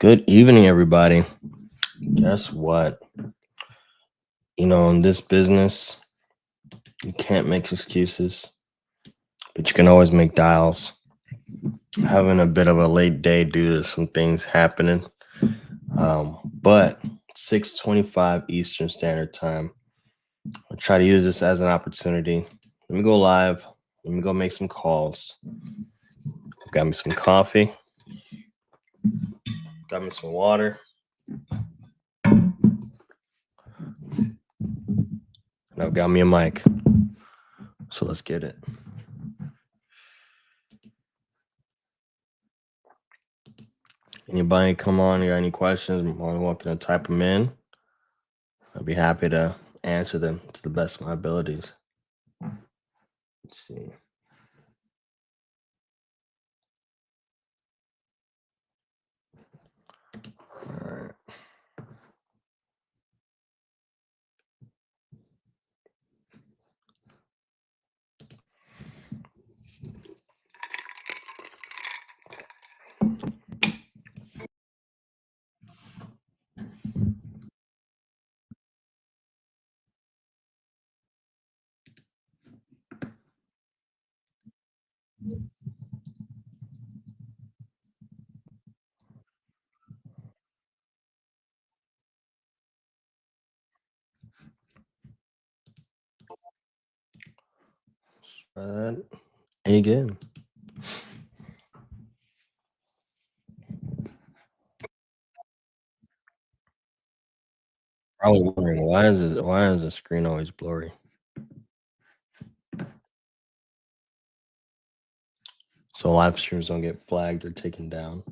Good evening, everybody. Guess what? In this business, you can't make excuses, but you can always make dials. Having a bit of a late day due to some things happening, but 6:25 Eastern Standard Time. I'll try to use this as an opportunity. Let me go live. Let me go make some calls. Got me some coffee. Got me some water. And I've got me a mic. So let's get it. Anybody come on? You got any questions? I'm more than welcome to type them in. I'd be happy to answer them to the best of my abilities. Let's see. All right. Spread. Again. Probably wondering why is the screen always blurry? So live streams don't get flagged or taken down.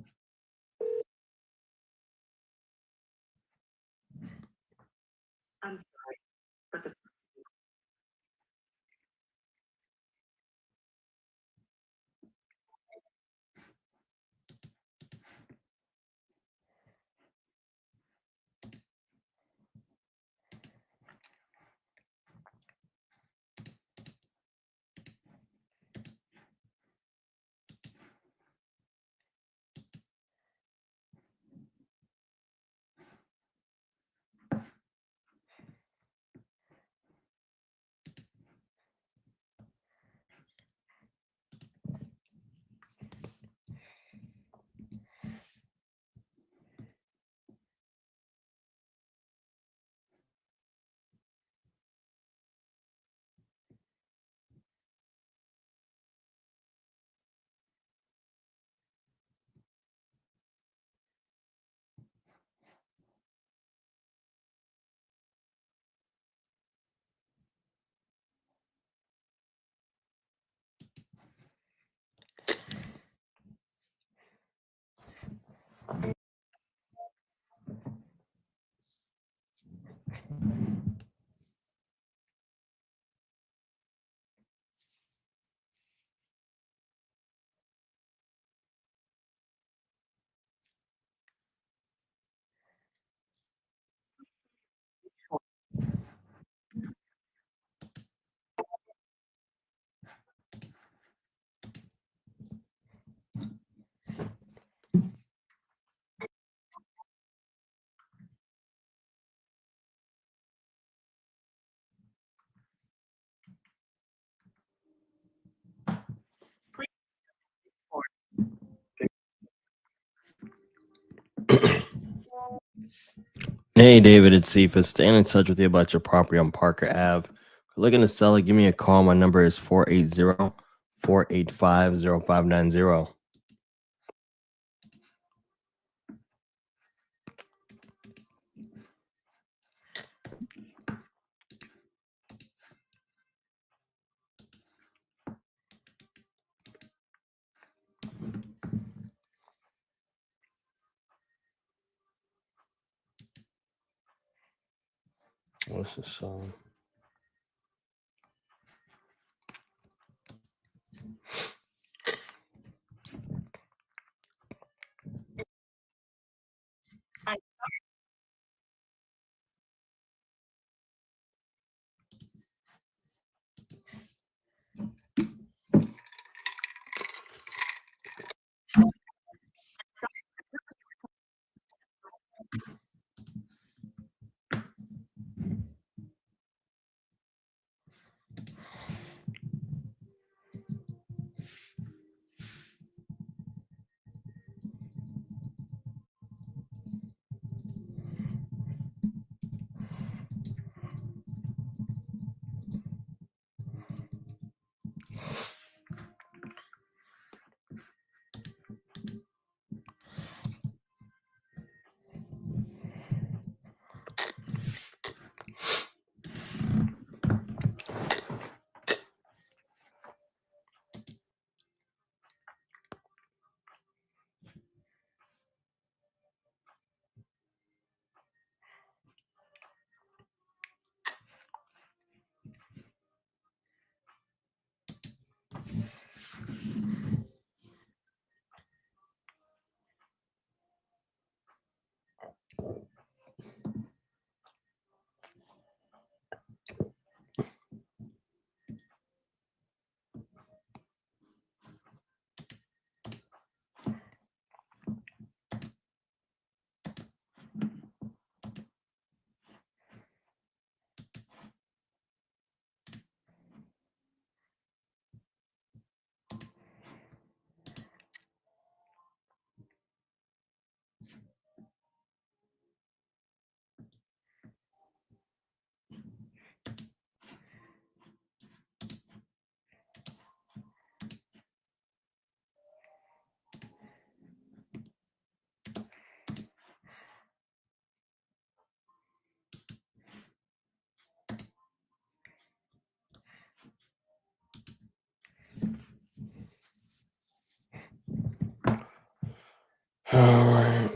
Hey David, it's Cephas. Staying in touch with you about your property on Parker Ave. If you're looking to sell it, give me a call. My number is 480-485-0590. What's this song? All right.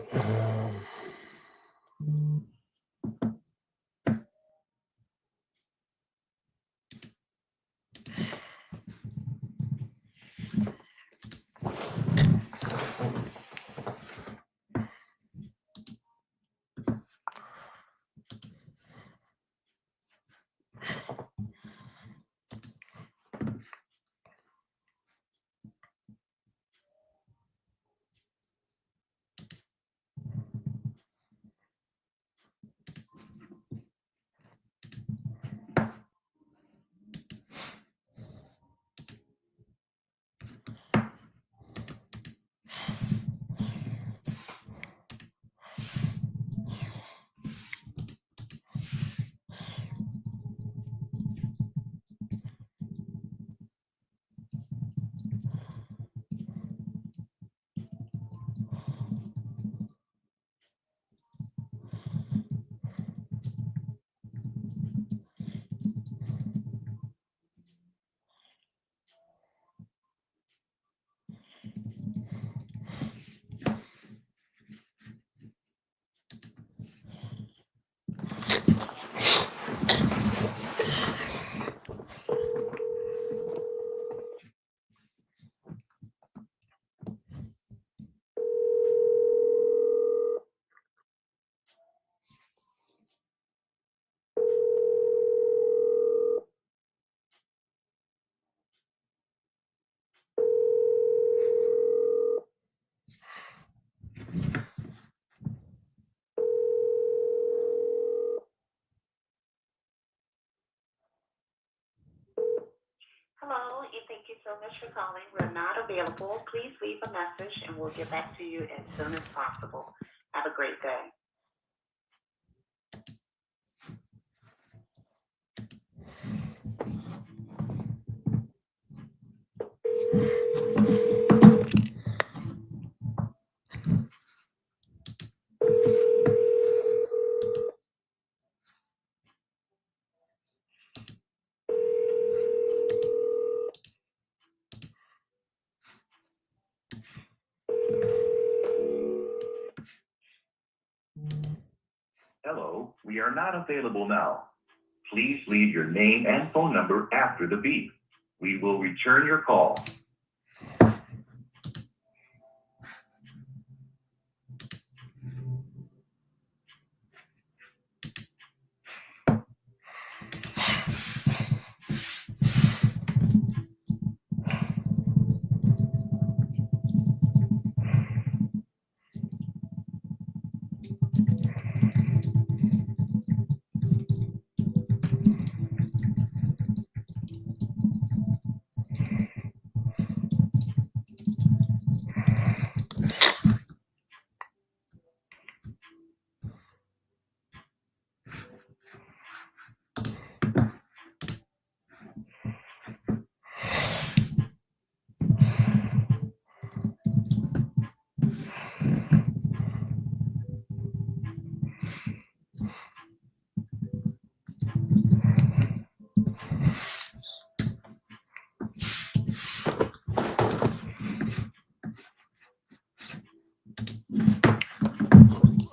Hello, and thank you so much for calling. We're not available. Please leave a message and we'll get back to you as soon as possible. Have a great day. Hello, we are not available now. Please leave your name and phone number after the beep. We will return your call.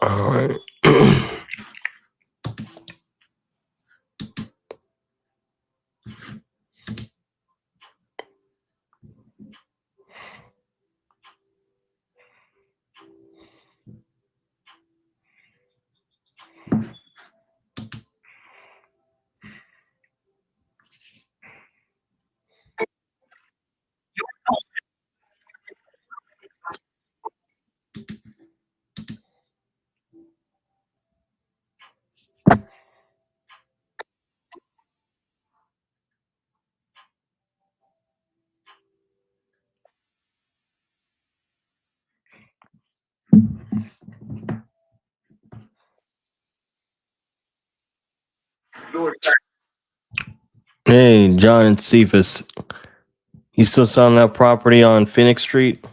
All right. Hey, John and Cephas. You still selling that property on Phoenix Street?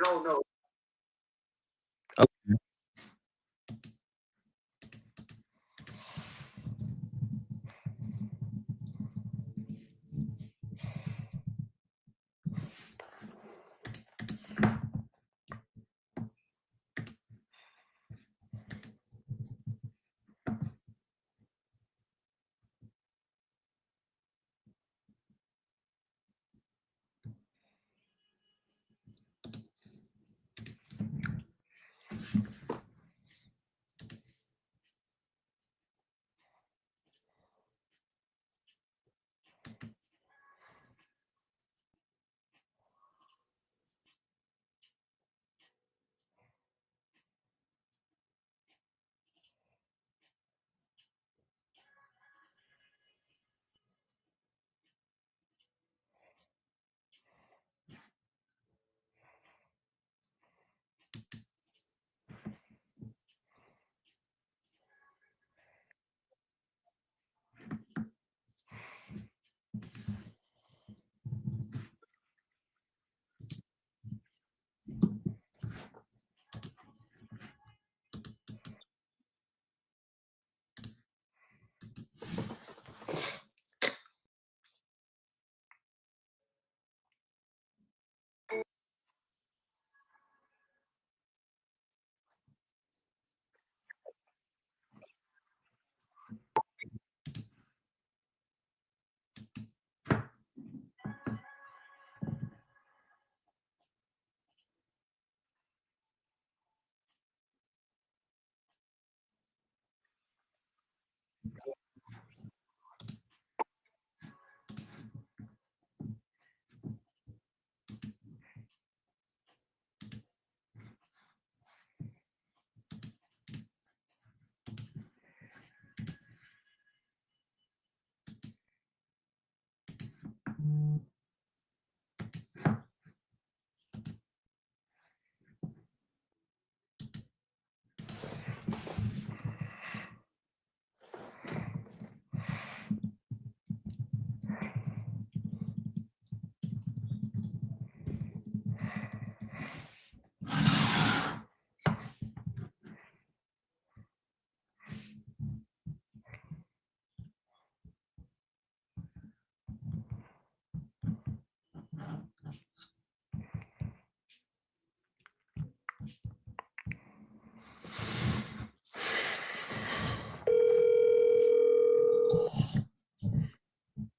No. Okay.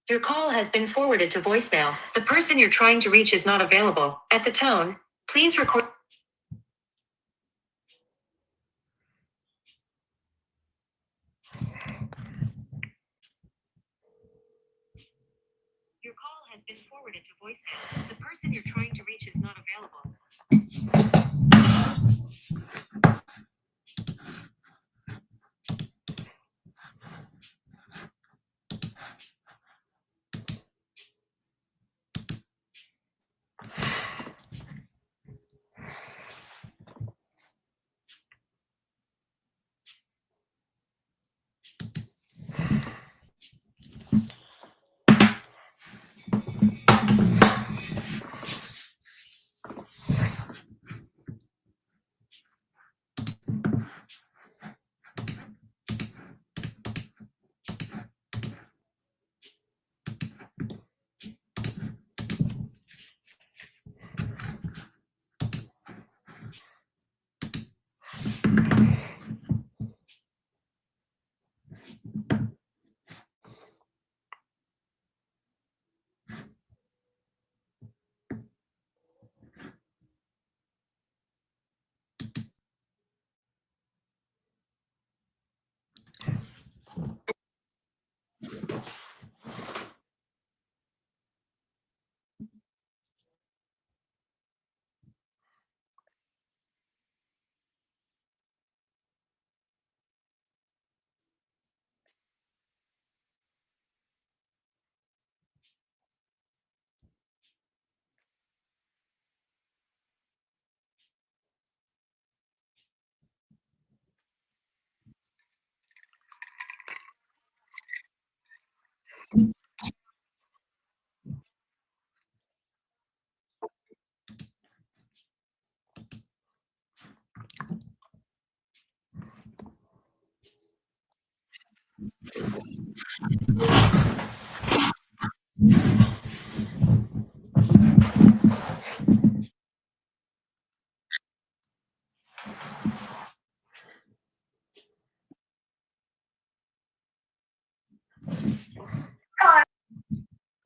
Your call has been forwarded to voicemail. The person you're trying to reach is not available. At the tone, please record. Your call has been forwarded to voicemail. The person you're trying to reach is not available.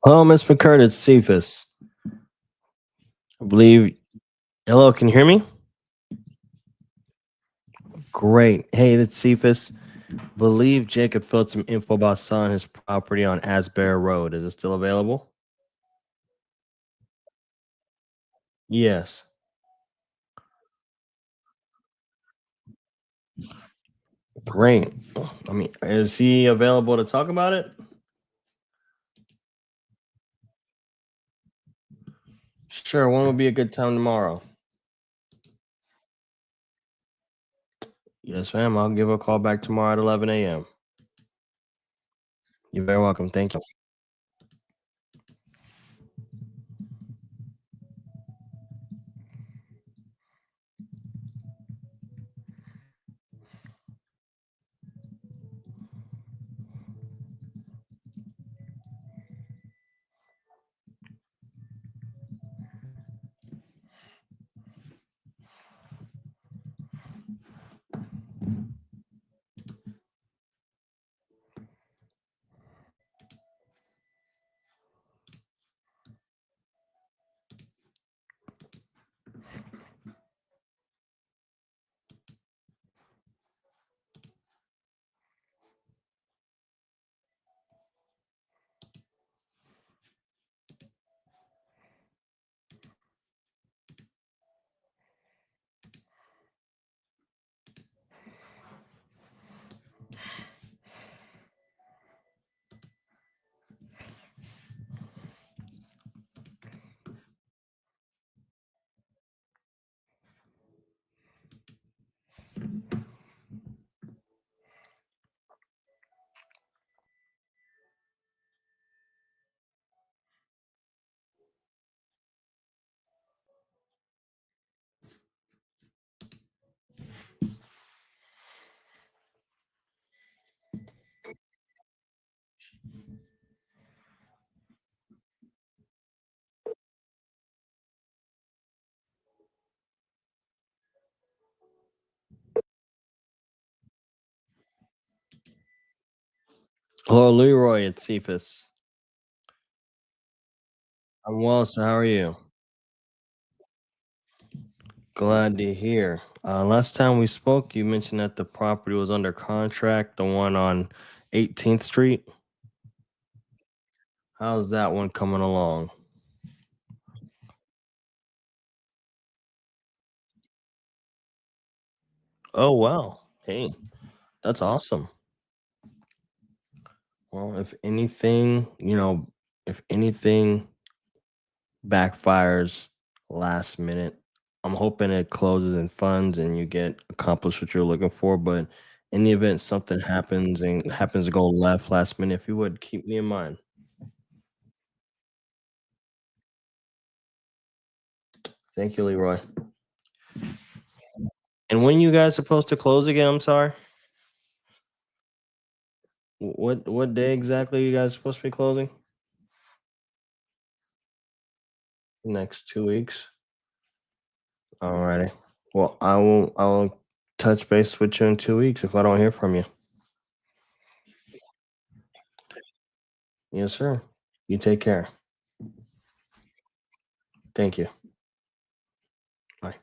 Hello, Miss McCurdy, it's Cephas. I believe. Hello, can you hear me? Great. Hey, it's Cephas. Believe Jacob filled some info about selling his property on Asbury Road. Is it still available? Yes. Great. I mean, is he available to talk about it? Sure. When would be a good time tomorrow? Yes, ma'am. I'll give a call back tomorrow at 11 a.m. You're very welcome. Thank you. Hello, Leroy. It's Cephas. I'm well, so how are you? Glad to hear. Last time we spoke, you mentioned that the property was under contract, the one on 18th Street. How's that one coming along? Oh, wow. Hey, that's awesome. Well, if anything backfires last minute, I'm hoping it closes in funds and you get accomplished what you're looking for. But in the event something happens and happens to go left last minute, if you would keep me in mind. Thank you, Leroy. And when you guys supposed to close again? I'm sorry. What day exactly you guys supposed to be closing? Next 2 weeks. Alrighty. Well, I will touch base with you in 2 weeks if I don't hear from you. Yes, sir. You take care. Thank you. Bye.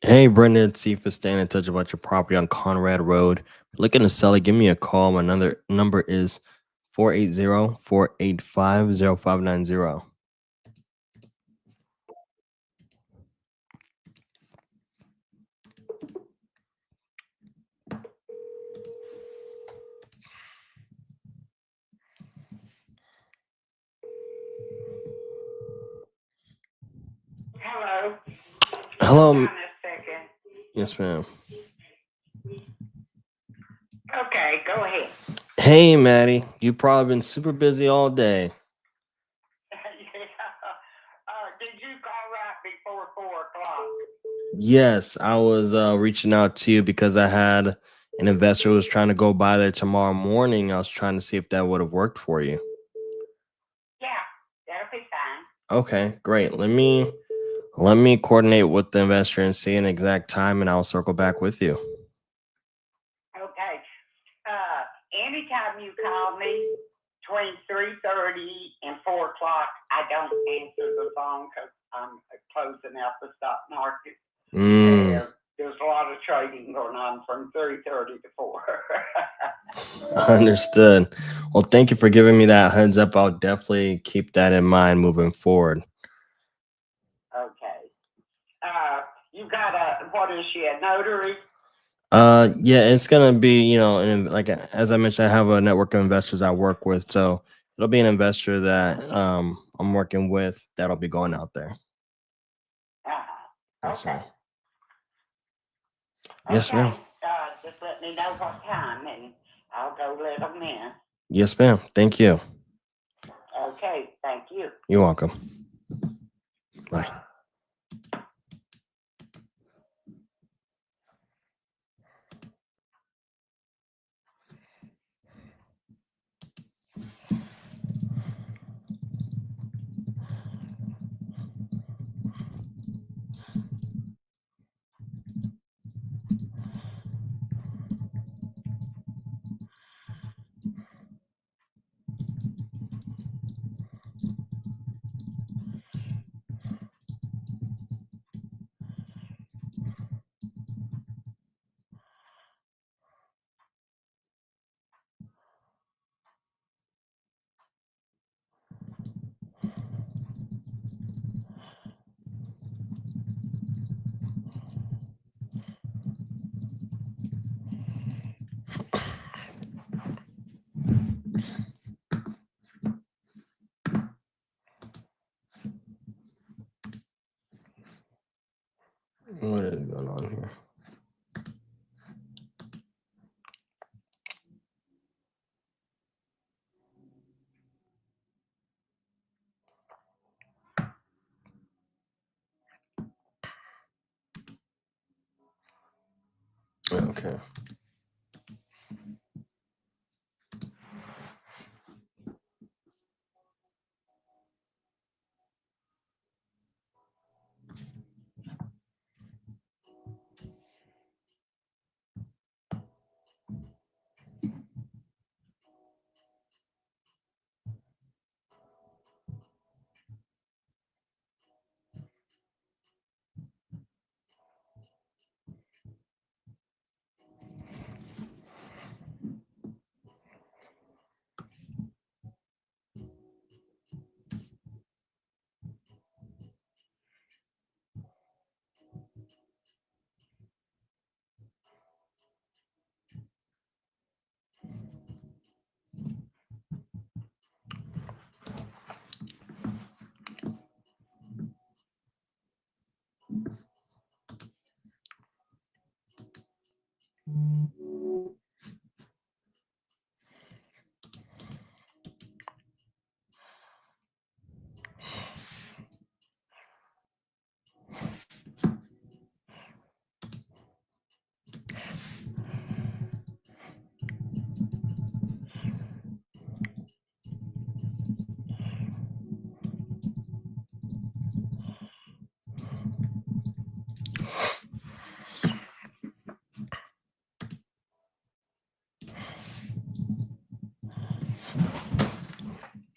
Hey, Brendan, see if it's staying in touch about your property on Conrad Road. Looking to sell it, give me a call. My another number is 480-485-0590. Hello. Hold on a second. Yes, ma'am. Okay, go ahead. Hey, Maddie. You've probably been super busy all day. Did you call right before 4 o'clock? Yes, I was reaching out to you because I had an investor who was trying to go by there tomorrow morning. I was trying to see if that would have worked for you. Yeah, that'll be fine. Okay, great. Let me coordinate with the investor and see an exact time, and I'll circle back with you. Okay. Anytime you call me between 3:30 and 4 o'clock, I don't answer the phone because I'm closing out the stock market. And there's a lot of trading going on from 3:30 to 4. Understood. Well, thank you for giving me that heads up. I'll definitely keep that in mind moving forward. Okay. You got what is she, a notary? Yeah, it's gonna be, and like as I mentioned, I have a network of investors I work with, so it'll be an investor that I'm working with that'll be going out there. Yes, Okay. ma'am. Yes, Okay. ma'am. Just let me know what time and I'll go let them in. Yes, ma'am. Thank you. Okay, thank you. You're welcome. Bye. What is going on here? Okay.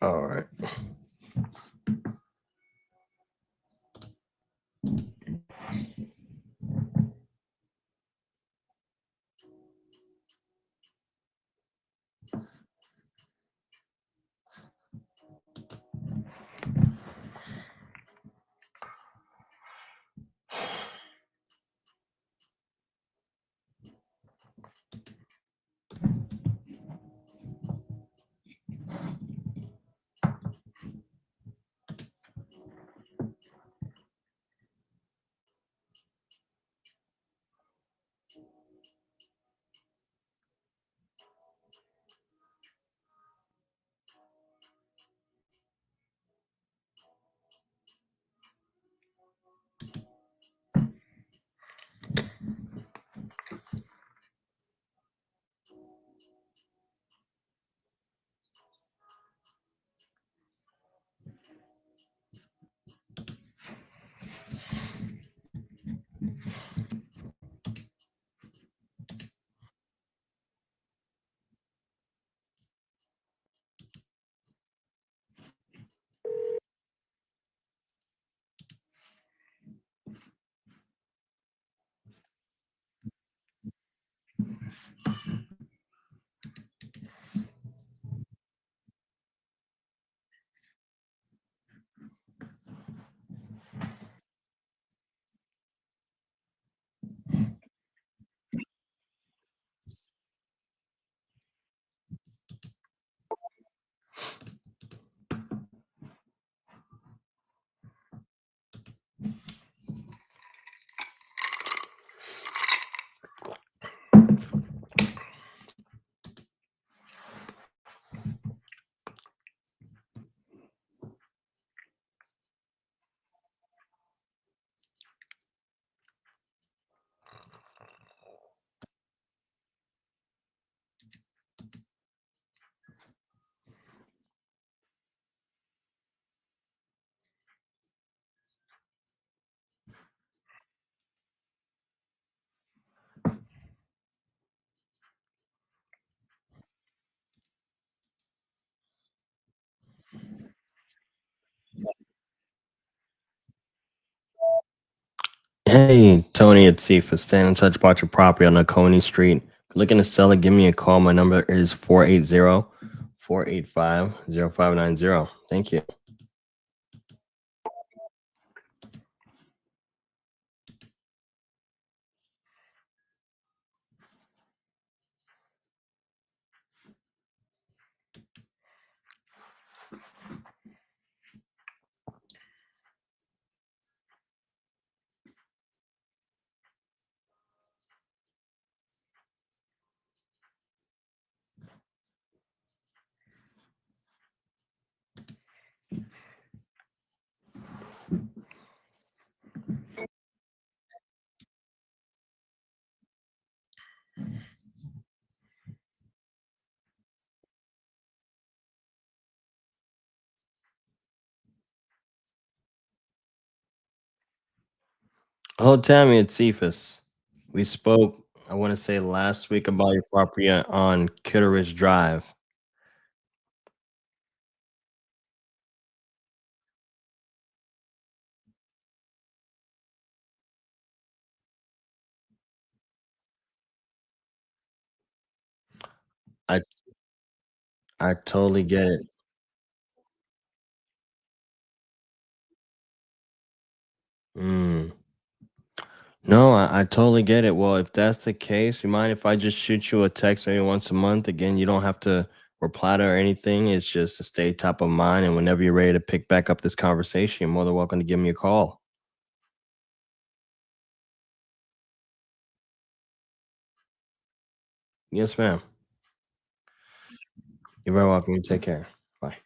All right. Hey, Tony at Cephas. Staying in touch about your property on Oconee Street. Looking to sell it, give me a call. My number is 480-485-0590. Thank you. Hello, Tammy at Cephas. We spoke, I want to say last week about your property on Kitteridge Drive. I I totally get it. Mm. No, I totally get it. Well, if that's the case, you mind if I just shoot you a text maybe once a month? Again, you don't have to reply to or anything. It's just to stay top of mind. And whenever you're ready to pick back up this conversation, you're more than welcome to give me a call. Yes, ma'am. You're very welcome. You take care. Bye.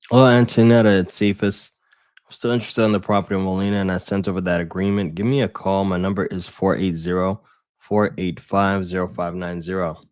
Hello, Antonetta at Cephas. I'm still interested in the property in Molina, and I sent over that agreement. Give me a call. My number is 480-485-0590.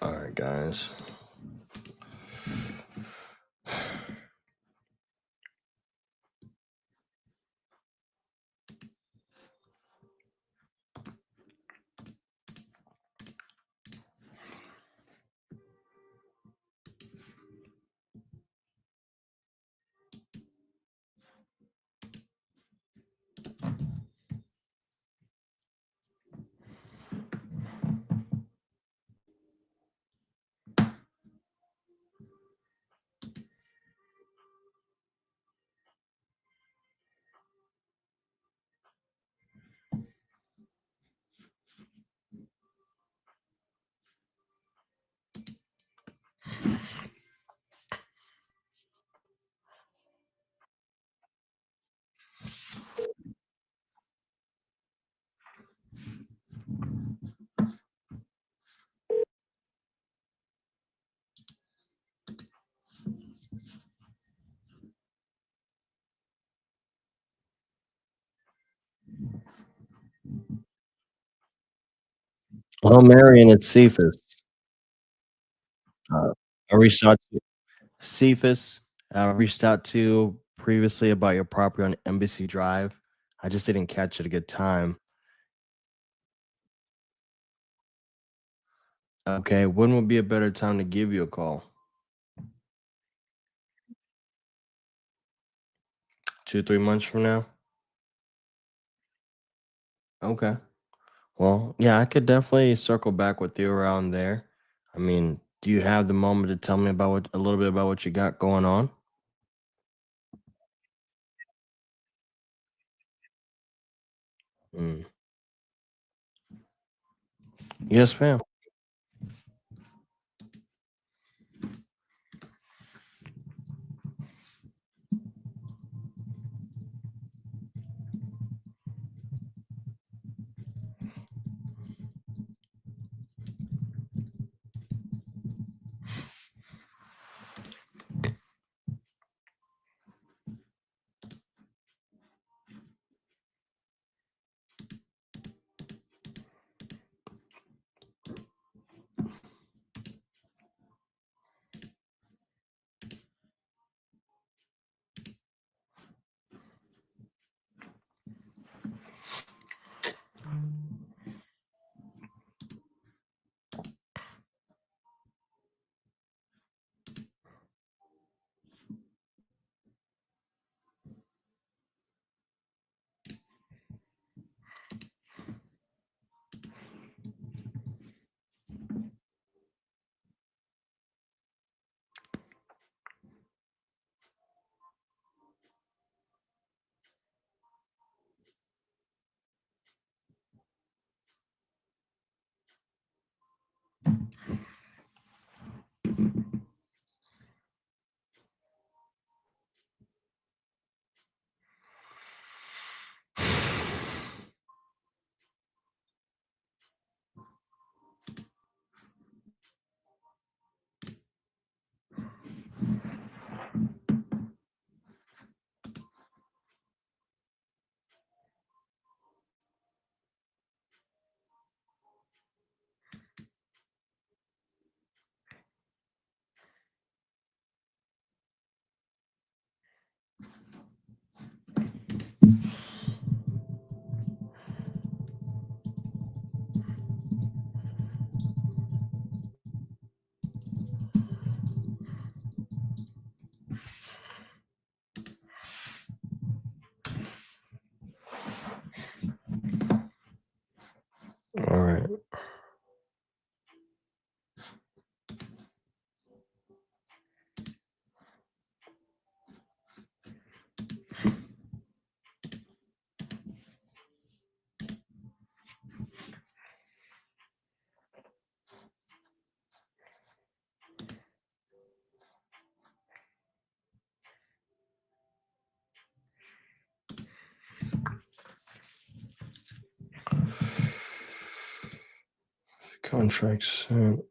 All right, guys. Well, Marion, it's Cephas. I reached out to Cephas. I reached out to previously about your property on Embassy Drive. I just didn't catch it a good time. Okay, when would be a better time to give you a call? 2, 3 months from now? Okay. Well, yeah, I could definitely circle back with you around there. I mean, do you have the moment to tell me about a little bit about what you got going on? Mm. Yes, ma'am. All right. Contract sent.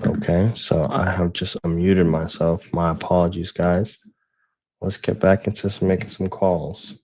Okay, so I have just unmuted myself. My apologies, guys. Let's get back into making some calls.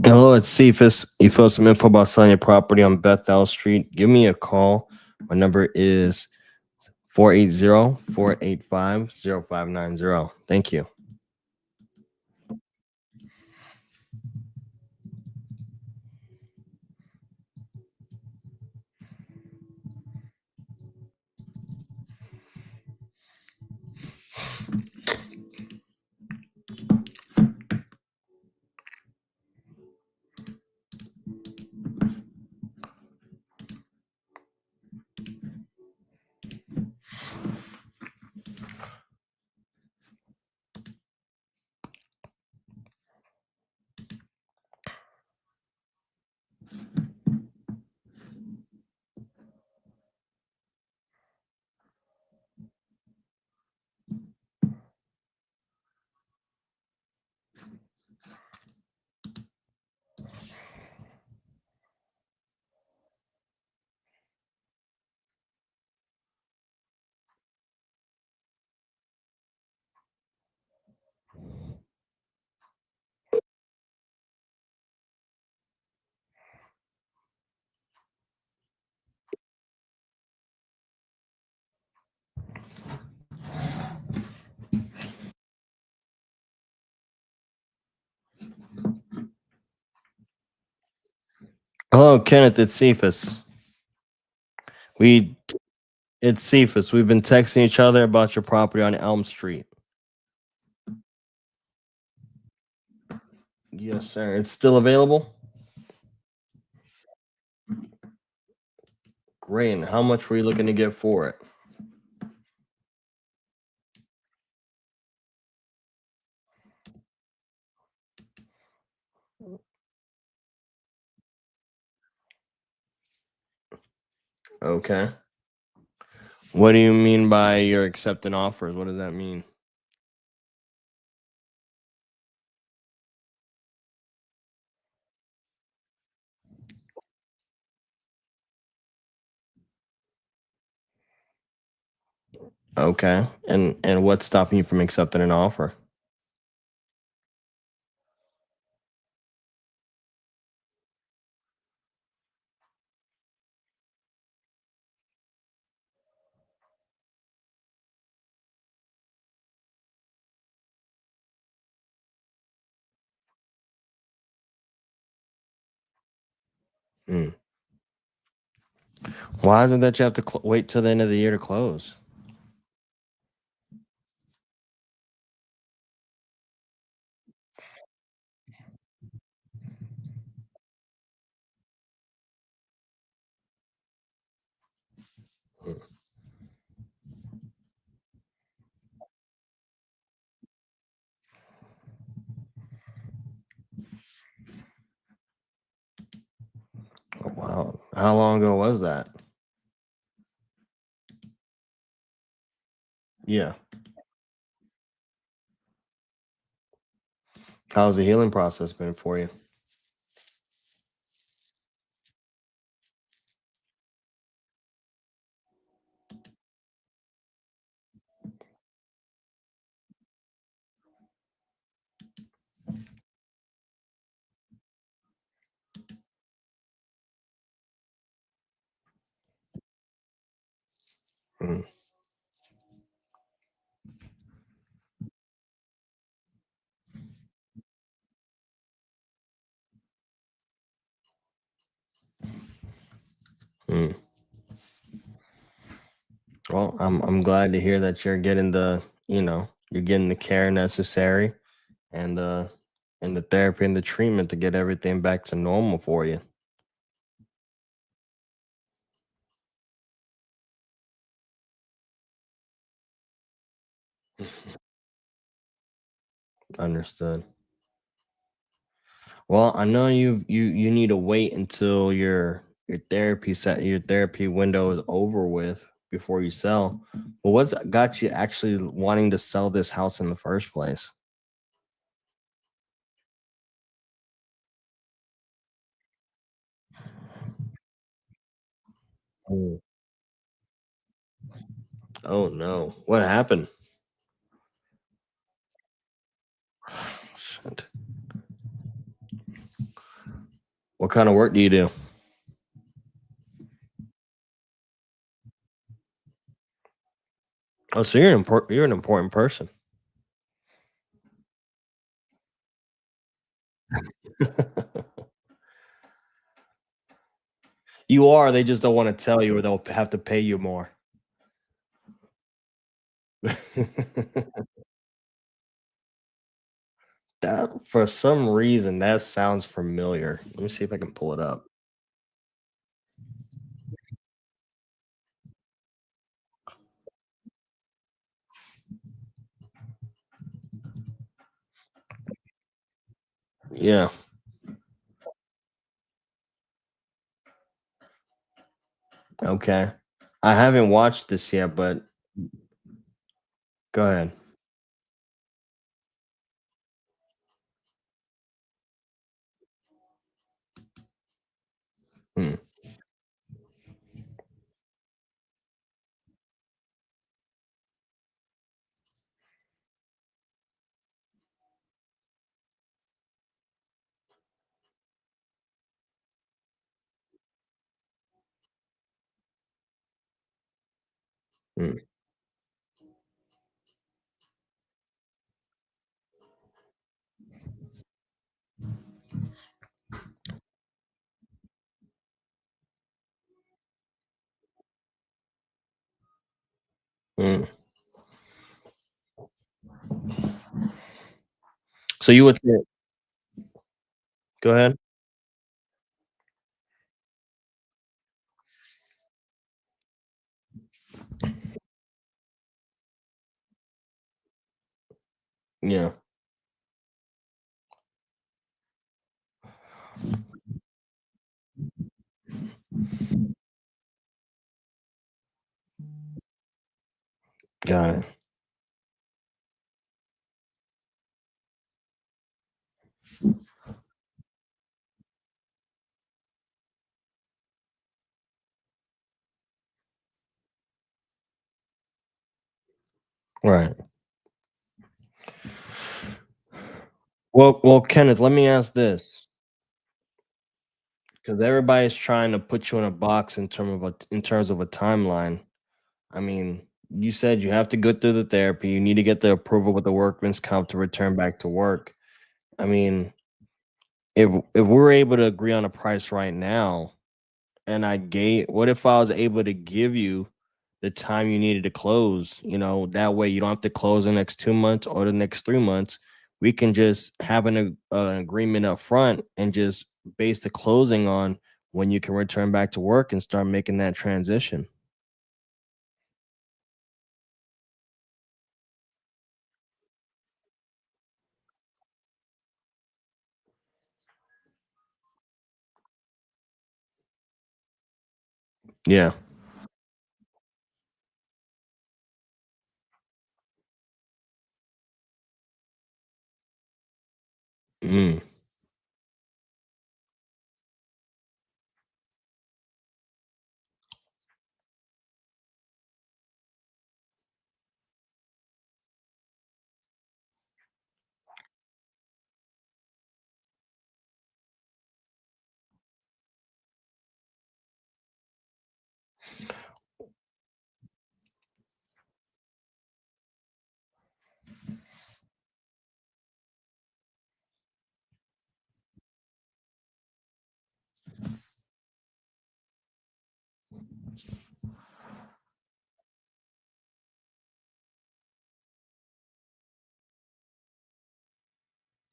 Hello, it's Cephas. You fill some info about selling your property on Bethel Street. Give me a call. My number is 480-485-0590. Thank you. Hello, Kenneth. It's Cephas. It's Cephas. We've been texting each other about your property on Elm Street. Yes, sir. It's still available? Great. And how much were you looking to get for it? Okay. What do you mean by you're accepting offers? What does that mean? Okay. And what's stopping you from accepting an offer? Mm. Why is it that you have to wait till the end of the year to close? Mm. Oh, wow. How long ago was that? Yeah. How's the healing process been for you? Mm. Mm. Well, I'm glad to hear that you're getting you're getting the care necessary and the therapy and the treatment to get everything back to normal for you. Understood. Well, I know you need to wait until your therapy window is over with before you sell. But what's got you actually wanting to sell this house in the first place? Mm. Oh no. What happened? Shit. What kind of work do you do? Oh, so you're an important person. You are, they just don't wanna tell you or they'll have to pay you more. That for some reason, that sounds familiar. Let me see if I can pull it up. Yeah, okay. I haven't watched this yet, but go ahead. Mm, mm, mm. So you would say go ahead. Yeah, got it. Right. Well, Kenneth, let me ask this, because everybody's trying to put you in a box in terms of a timeline. I mean, you said you have to go through the therapy. You need to get the approval with the workman's comp to return back to work. I mean, if we're able to agree on a price right now, and what if I was able to give you the time you needed to close? That way you don't have to close the next 2 months or the next 3 months. We can just have an agreement up front and just base the closing on when you can return back to work and start making that transition. Yeah. Mm,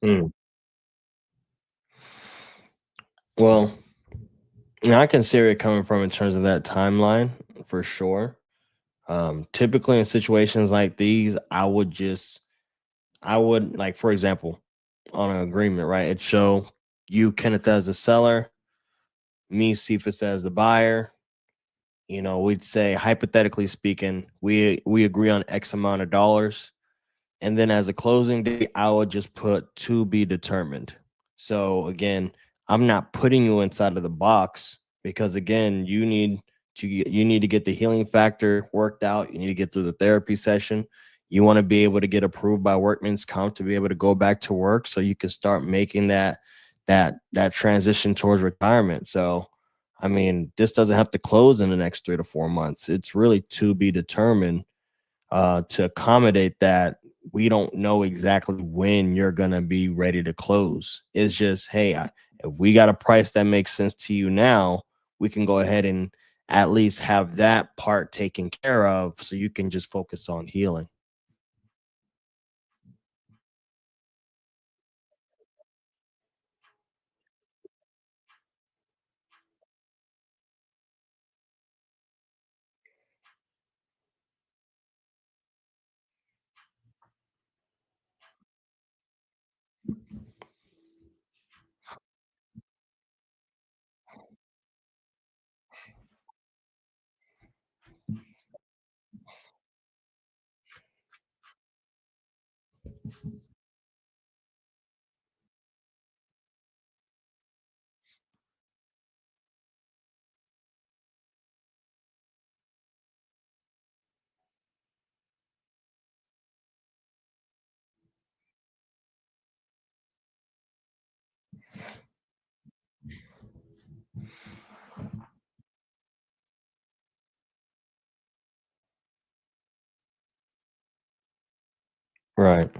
mm. Well, I can see where you're coming from in terms of that timeline for sure. Typically in situations like these, I would, like, for example, on an agreement, right? It show you, Kenneth, as the seller, me, Cephas, as the buyer. We'd say, hypothetically speaking, we agree on X amount of dollars. And then as a closing date, I would just put to be determined. So again, I'm not putting you inside of the box because again, you need to get the healing factor worked out. You need to get through the therapy session. You want to be able to get approved by Workman's Comp to be able to go back to work so you can start making that transition towards retirement. So I mean, this doesn't have to close in the next 3 to 4 months. It's really to be determined, to accommodate that. We don't know exactly when you're going to be ready to close. It's just, hey, if we got a price that makes sense to you now, we can go ahead and at least have that part taken care of so you can just focus on healing. Right.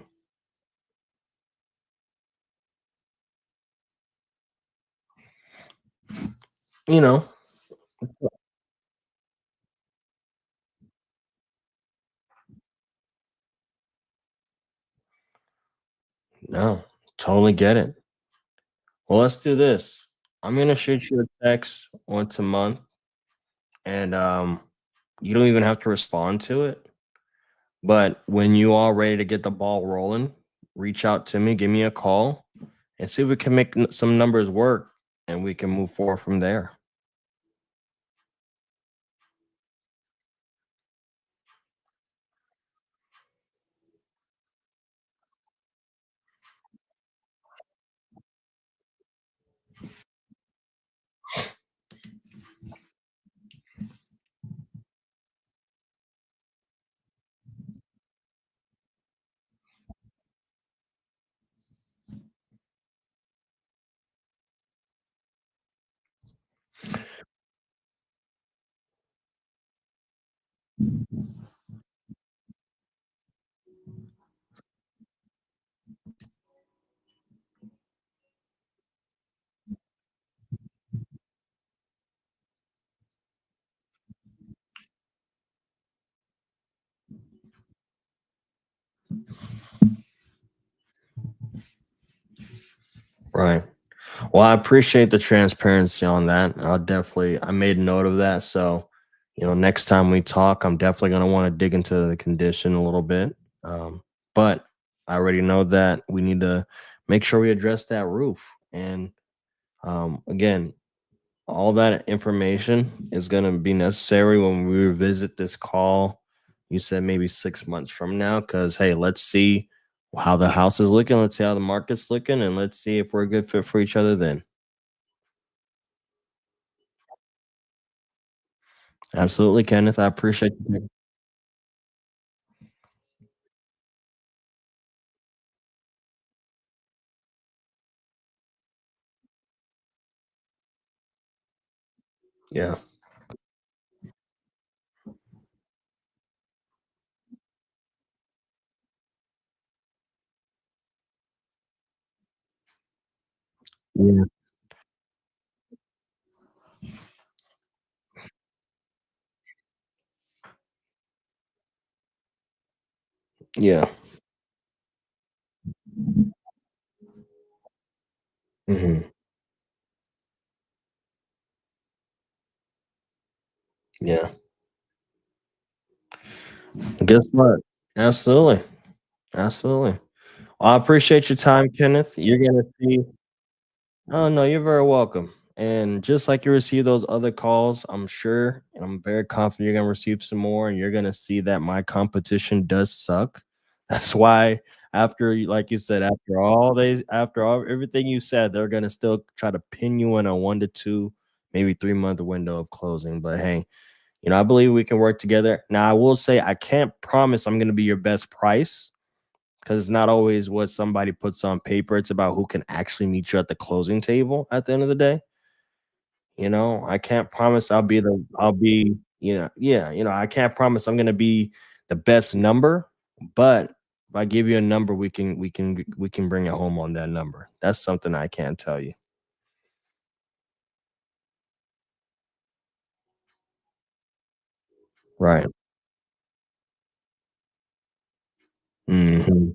You know, no, totally get it. Well, let's do this. I'm going to shoot you a text once a month, and you don't even have to respond to it. But when you are ready to get the ball rolling, reach out to me, give me a call, and see if we can make some numbers work, and we can move forward from there. Right. Well, I appreciate the transparency on that. I made note of that. So, next time we talk, I'm definitely going to want to dig into the condition a little bit. But I already know that we need to make sure we address that roof. And again, all that information is going to be necessary when we revisit this call. You said maybe 6 months from now, because hey, let's see how the house is looking. Let's see how the market's looking, and let's see if we're a good fit for each other then. Absolutely, Kenneth. I appreciate you. Yeah. Yeah. Yeah. Hmm. Yeah. Guess what? Absolutely. Absolutely. Well, I appreciate your time, Kenneth. You're gonna see. Oh no, you're very welcome. And just like you receive those other calls, I'm sure, and I'm very confident you're gonna receive some more, and you're gonna see that my competition does suck. That's why like you said, after all everything you said, they're gonna still try to pin you in a 1 to 2, maybe 3 month window of closing. But hey, I believe we can work together. Now, I will say I can't promise I'm gonna be your best price because it's not always what somebody puts on paper. It's about who can actually meet you at the closing table at the end of the day. I can't promise I'll be, yeah, I can't promise I'm gonna be the best number, but if I give you a number, we can bring it home on that number. That's something I can't tell you. Right. Hmm.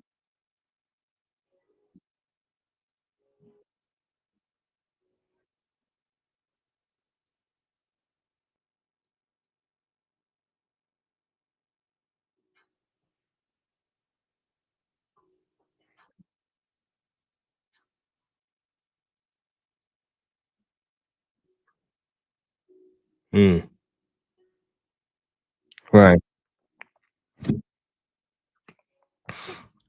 Mm. Right.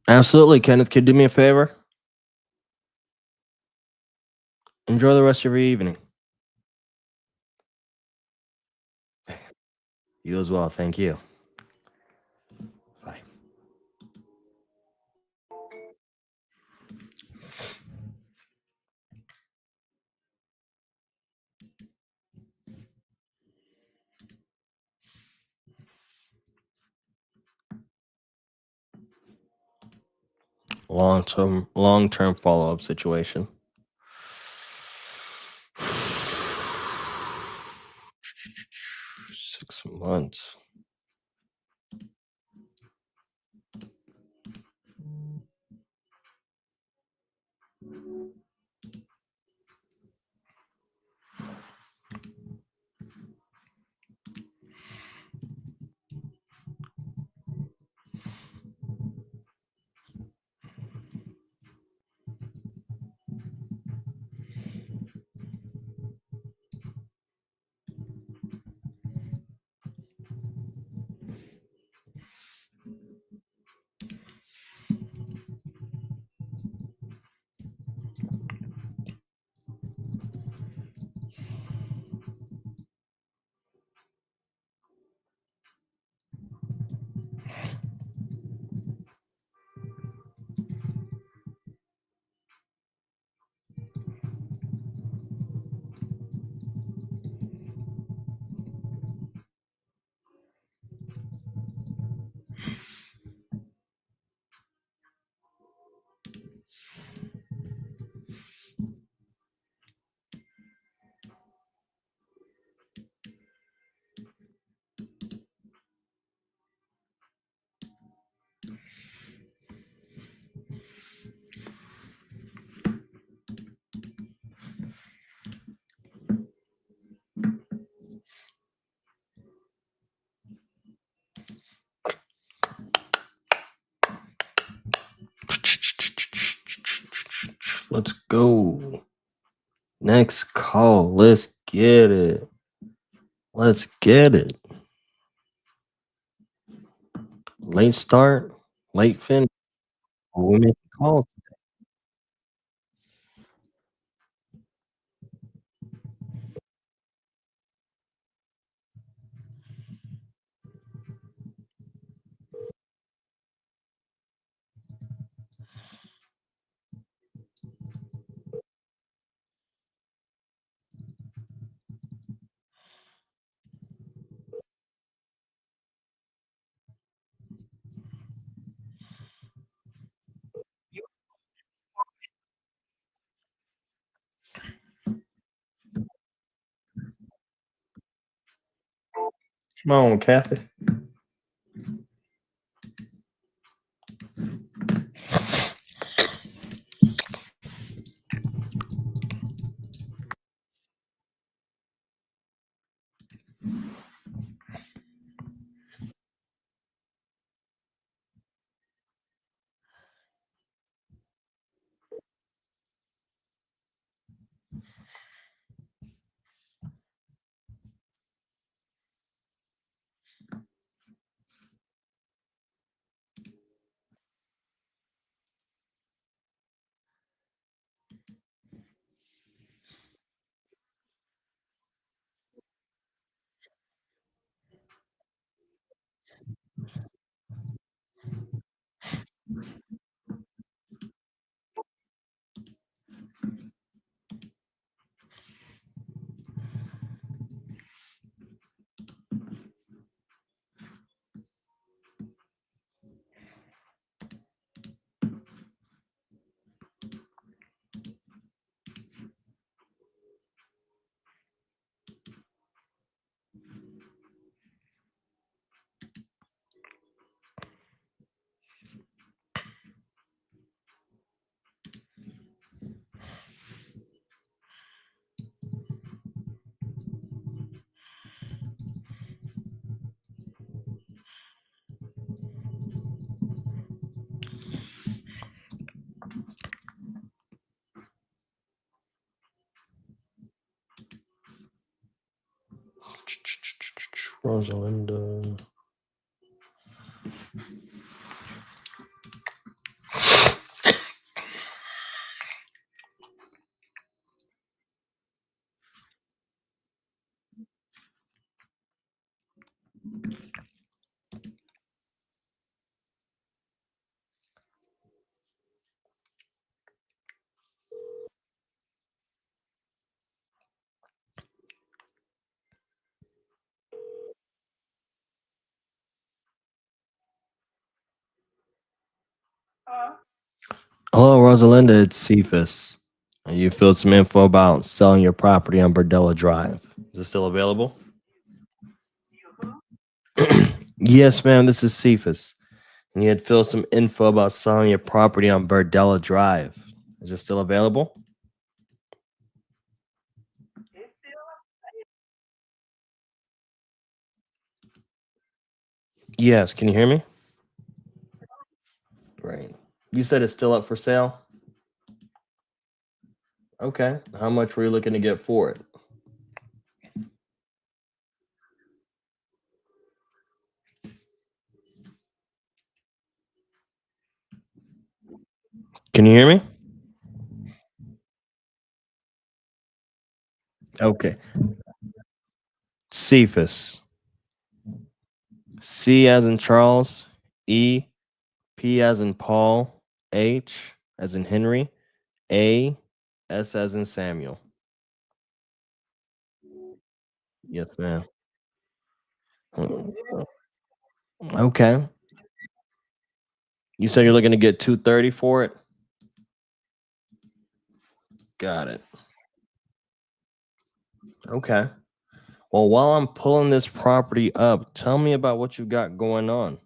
Absolutely, Kenneth. Could you do me a favor? Enjoy the rest of your evening. You as well. Thank you. Bye. Long term follow-up situation. 6 months. Let's go. Next call. Let's get it. Let's get it. Late start, late finish. We make calls. Come on, Kathy. Rosalinda. Hello, Rosalinda. It's Cephas. You filled some info about selling your property on Berdella Drive. Is it still available? Yes, ma'am. This is Cephas. And you had filled some info about selling your property on Berdella Drive. Is it still available? Yes. Can you hear me? Great. You said it's still up for sale? Okay. How much were you looking to get for it? Can you hear me? Okay. Cephas. C as in Charles, E, P as in Paul, H as in Henry, A, S as in Samuel. Yes, ma'am. Okay. You said you're looking to get 230 for it? Got it. Okay. Well, while I'm pulling this property up, tell me about what you got going on.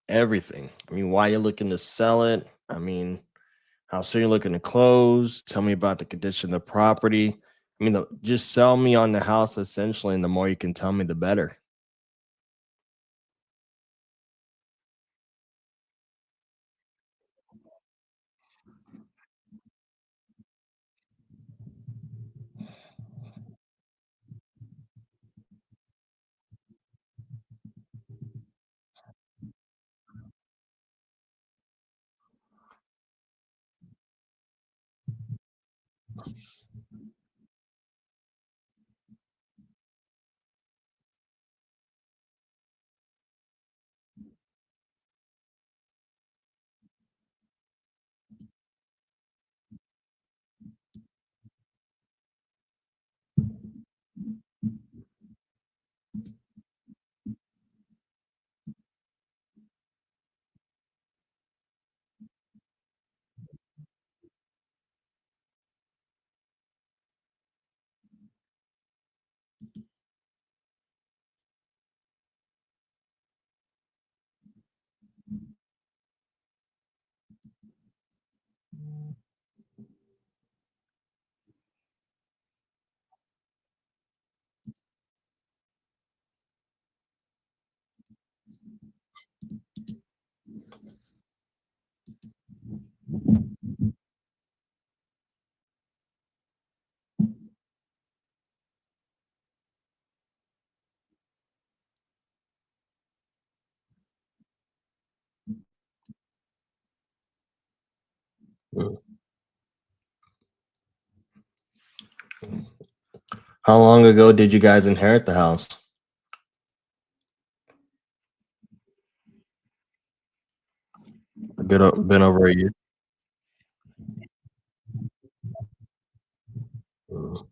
Everything. I mean, why you're looking to sell it? I mean, how soon you're looking to close? Tell me about the condition of the property. I mean, just sell me on the house essentially, and the more you can tell me, the better. Mm. How long ago did you guys inherit the house? Been over a year. Mm.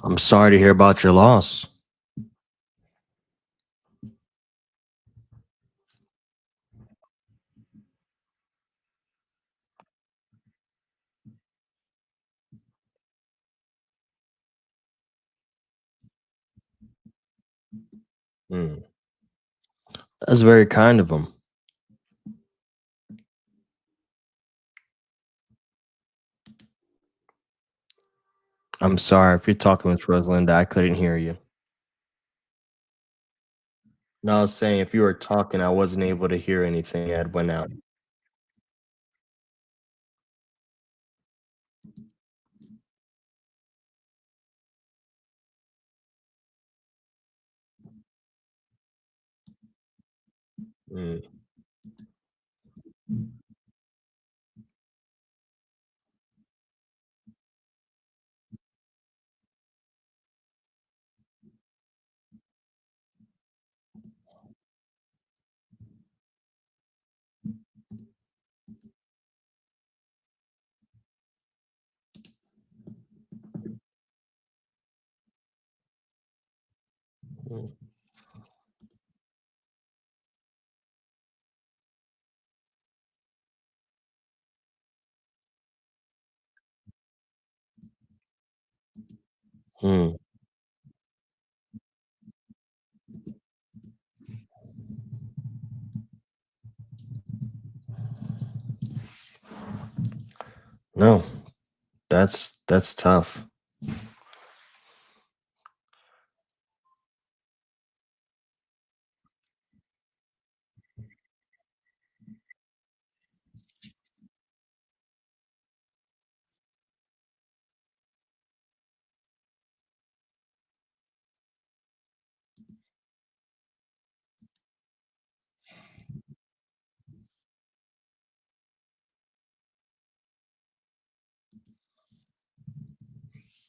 I'm sorry to hear about your loss. Mm. That's very kind of him. I'm sorry if you're talking with Rosalinda, I couldn't hear you. No, I was saying if you were talking, I wasn't able to hear anything. Ed went out. Mm. Mm. Mm. No, that's tough.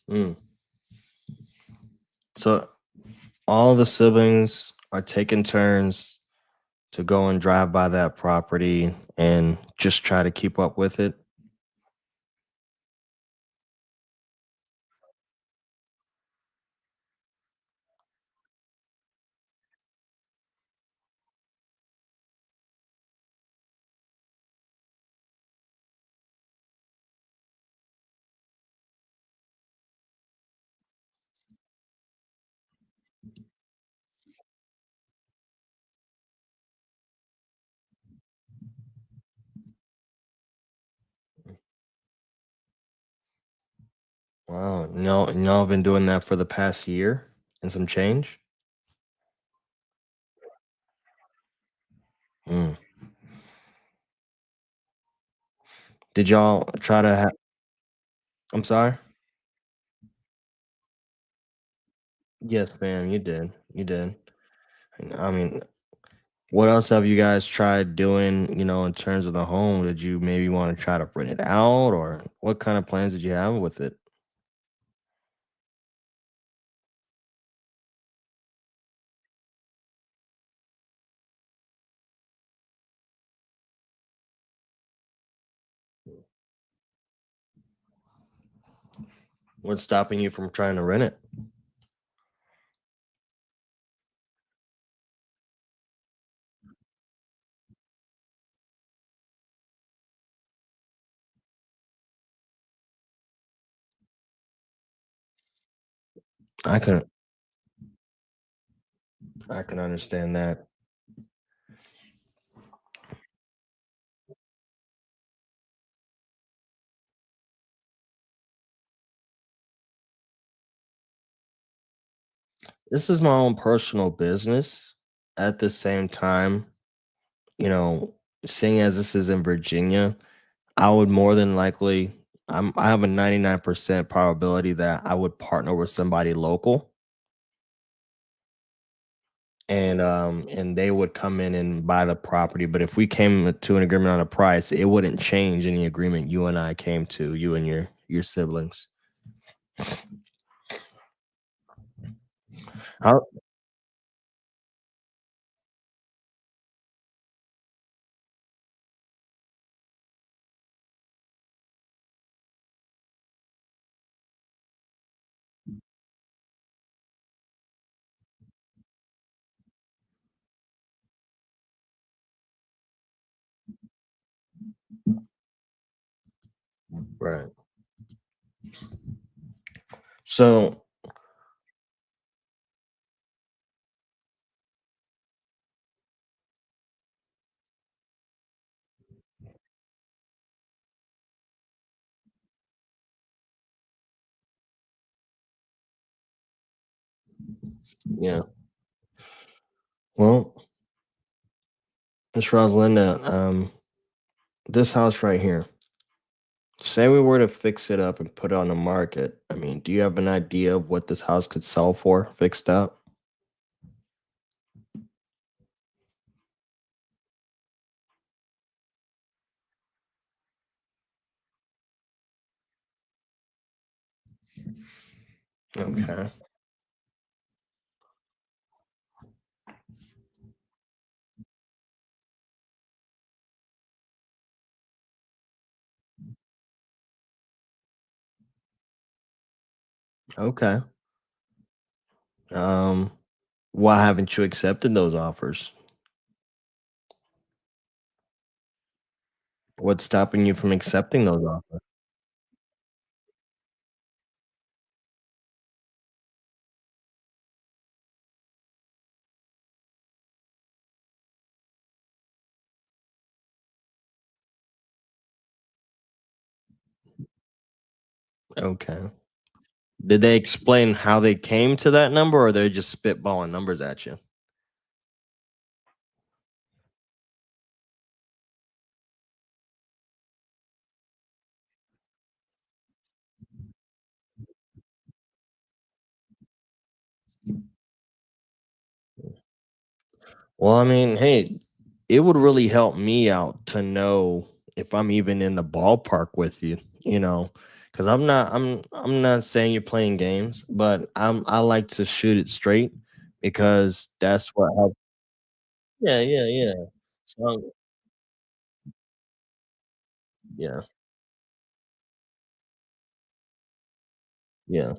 Mm. So all the siblings are taking turns to go and drive by that property and just try to keep up with it. Wow, y'all have been doing that for the past year and some change. Mm. Did y'all try to have? I'm sorry. Yes, ma'am. You did. You did. I mean, What else have you guys tried doing, in terms of the home? Did you maybe want to try to rent it out, or what kind of plans did you have with it? What's stopping you from trying to rent it? I can I can understand that. This is my own personal business. At the same time, you know, seeing as this is in Virginia, I would more than likely I have a 99% probability that I would partner with somebody local, and they would come in and buy the property. But if we came to an agreement on a price, it wouldn't change any agreement you and I came to, you and your siblings. How right. So, yeah. Well, Miss Rosalinda, this house right here. Say we were to fix it up and put it on the market. I mean, do you have an idea of what this house could sell for fixed up? Okay. Okay. Um, why haven't you accepted those offers? What's stopping you from accepting those offers? Okay. Did they explain how they came to that number, or they're just spitballing numbers at you? Well, I mean, hey, it would really help me out to know if I'm even in the ballpark with you, because I'm not saying you're playing games, but I like to shoot it straight because that's what helps. Yeah, yeah, yeah. So yeah, yeah,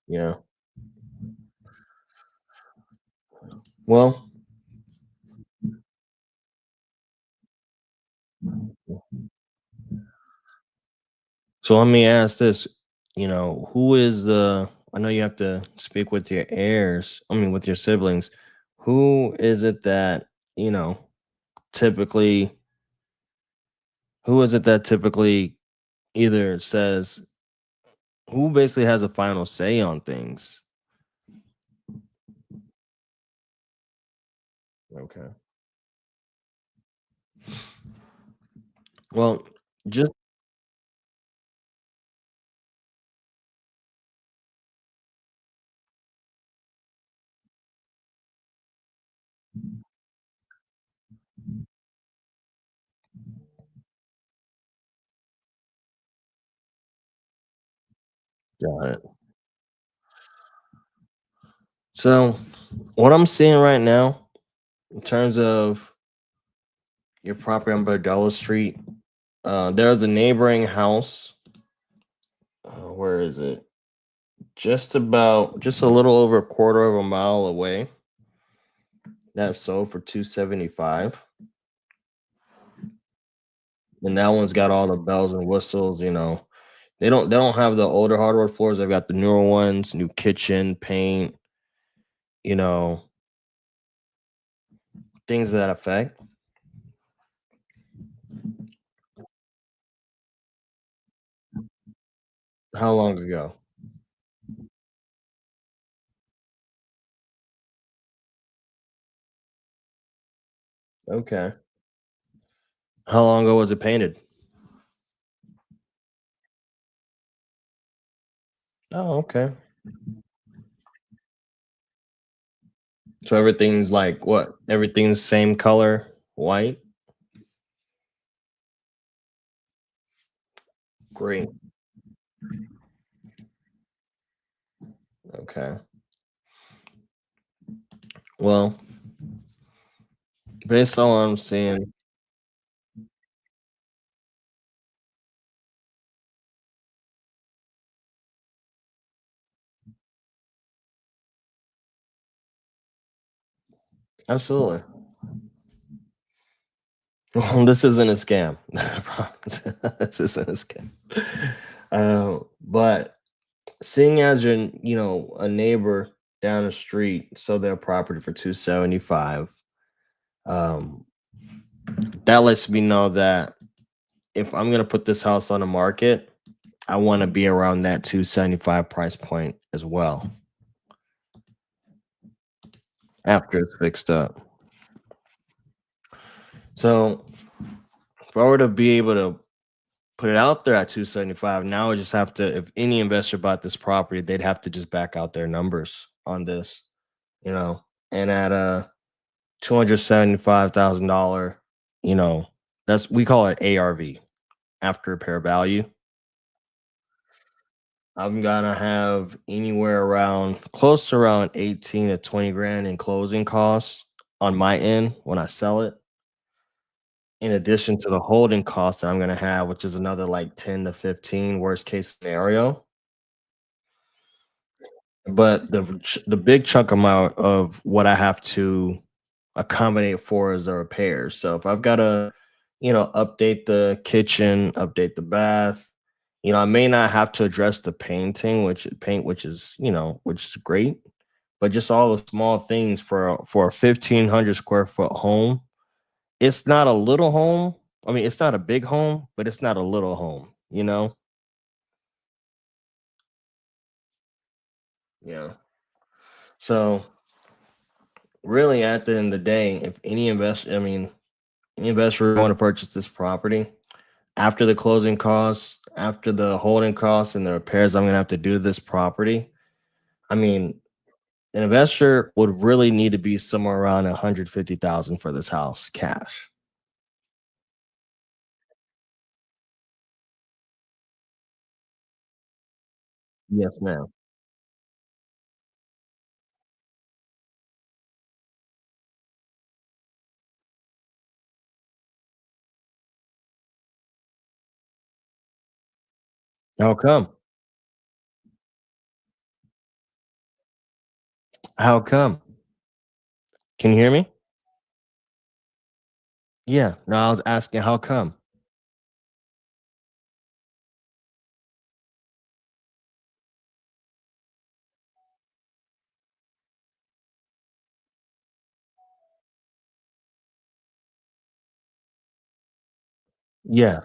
yeah. Well, so let me ask this, who is the I know you have to speak with your heirs, I mean with your siblings. Who is it that, typically Who is it that typically either says who basically has a final say on things? Okay. Well, just got it. So, what I'm seeing right now in terms of your property on Bardella Street, there's a neighboring house. Where is it? Just a little over a quarter of a mile away. That sold for 275, and that one's got all the bells and whistles. They don't have the older hardwood floors. They've got the newer ones, new kitchen, paint. You know, things to that effect. How long ago? Okay. How long ago was it painted? Oh, okay. So everything's like what? Everything's same color, white. Great. Okay. Well, based on what I'm seeing, absolutely. Well, this isn't a scam. I promise. This isn't a scam. But seeing as a neighbor down the street sold their property for 275, um, that lets me know that if I'm gonna put this house on the market, I want to be around that 275 price point as well after it's fixed up. So if I were to be able to put it out there at 275, now I just have to, if any investor bought this property, they'd have to just back out their numbers on this, you know, and at a $275,000, you know, we call it ARV, after repair value. I'm gonna have anywhere around close to around 18 to 20 grand in closing costs on my end when I sell it, in addition to the holding costs that I'm gonna have, which is another like 10 to 15 worst case scenario. But the big chunk amount of what I have to accommodate for is the repairs. So if I've got to, update the kitchen, update the bath, I may not have to address the which is, which is great, but just all the small things for a 1,500 square foot home. It's not a little home. I mean, it's not a big home, but it's not a little home, you know? Yeah. So really at the end of the day, if any investor want to purchase this property, after the closing costs, after the holding costs and the repairs I'm gonna have to do to this property, I mean, an investor would really need to be somewhere around 150,000 for this house cash. Yes, ma'am. How come? How come? Can you hear me? Yeah. No, I was asking how come. Yeah,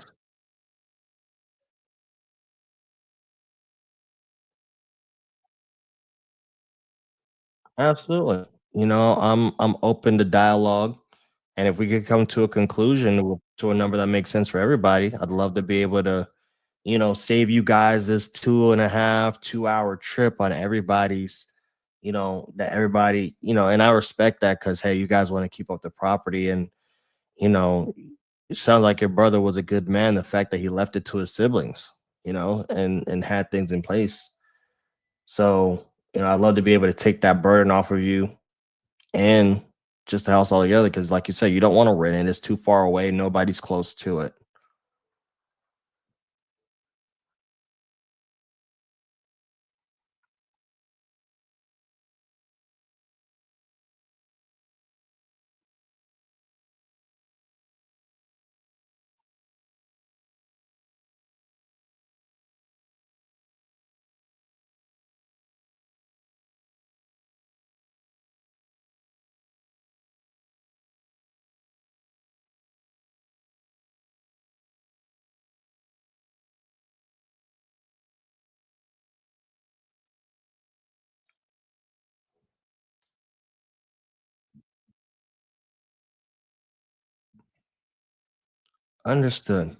absolutely. I'm open to dialogue, and if we could come to a conclusion to a number that makes sense for everybody, I'd love to be able to, save you guys this 2.5, 2 hour trip on everybody's, that everybody, and I respect that because hey, you guys want to keep up the property, and you know, it sounds like your brother was a good man. The fact that he left it to his siblings, and had things in place. So, I'd love to be able to take that burden off of you and just the house altogether. Because, like you said, you don't want to rent it; it's too far away. Nobody's close to it. Understood.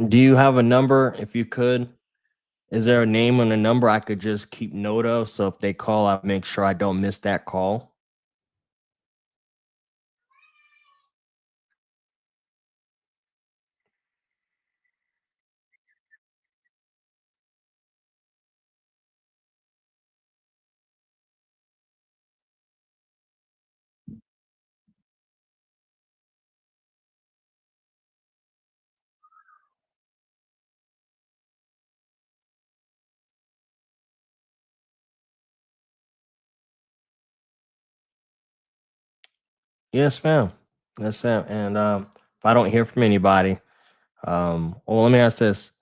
Do you have a number? If you could, is there a name and a number I could just keep note of? So if they call, I make sure I don't miss that call. Yes, ma'am. Yes, ma'am. And if I don't hear from anybody, well, let me ask this: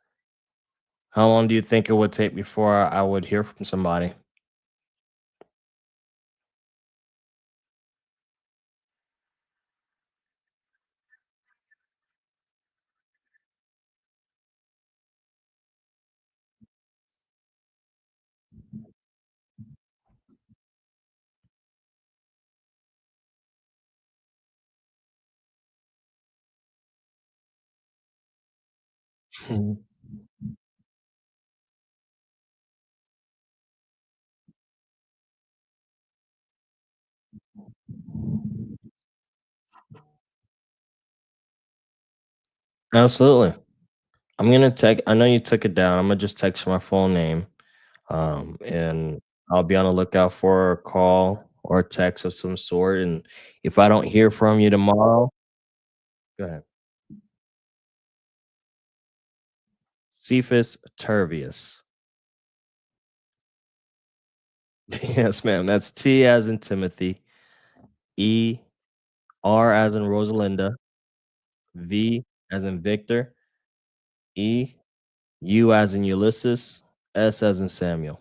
how long do you think it would take before I would hear from somebody? Mhm. Absolutely. I'm gonna text. I know you took it down. I'm gonna just text you my full name, and I'll be on the lookout for a call or a text of some sort. And if I don't hear from you tomorrow, go ahead. Cephas Turvius. Yes, ma'am. That's T as in Timothy, E, R as in Rosalinda, V as in Victor, E, U as in Ulysses, S as in Samuel.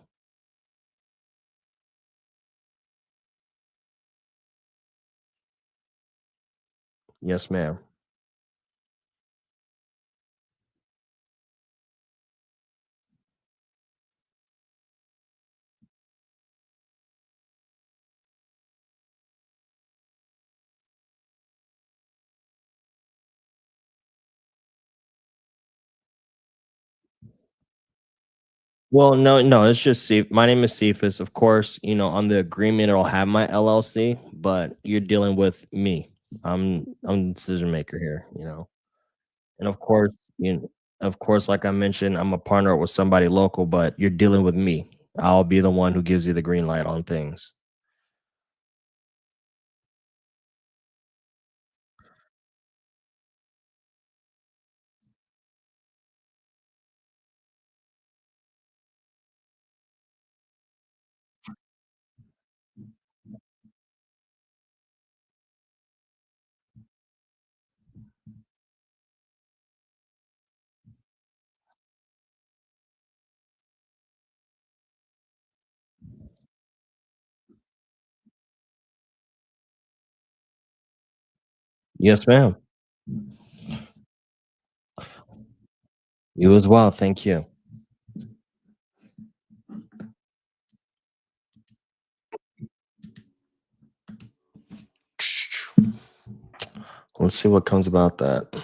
Yes, ma'am. Well, no, no, it's just my name is Cephas. Of course, on the agreement it'll have my LLC, but you're dealing with me. I'm the decision maker here. And of course, like I mentioned, I'm a partner with somebody local, but you're dealing with me. I'll be the one who gives you the green light on things. Yes, ma'am. You as well. Thank you. Let's see what comes about that.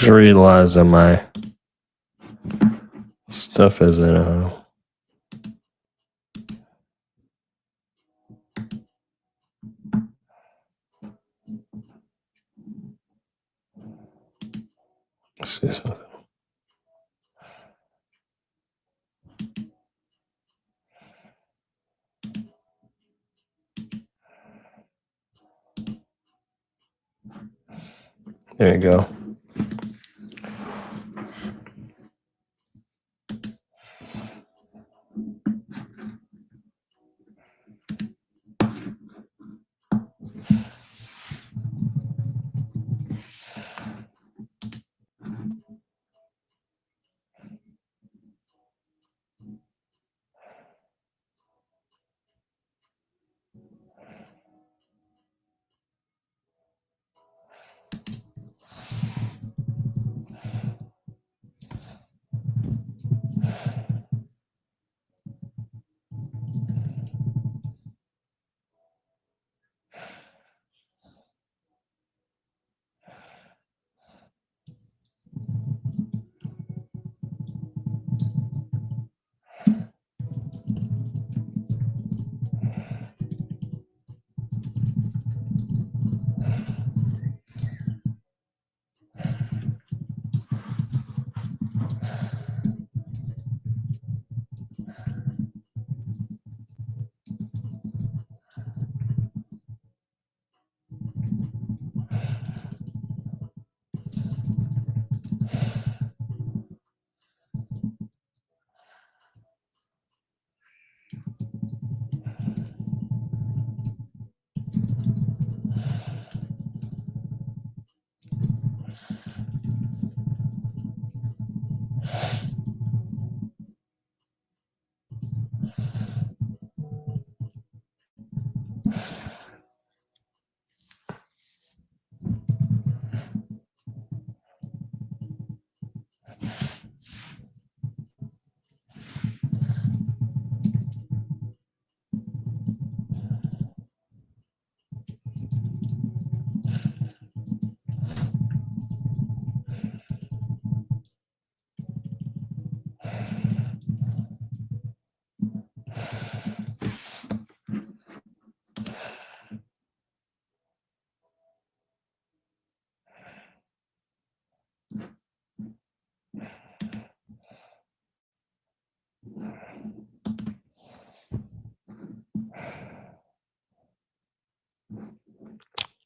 just realized that my stuff isn't let's see something. There you go.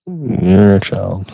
You're a child.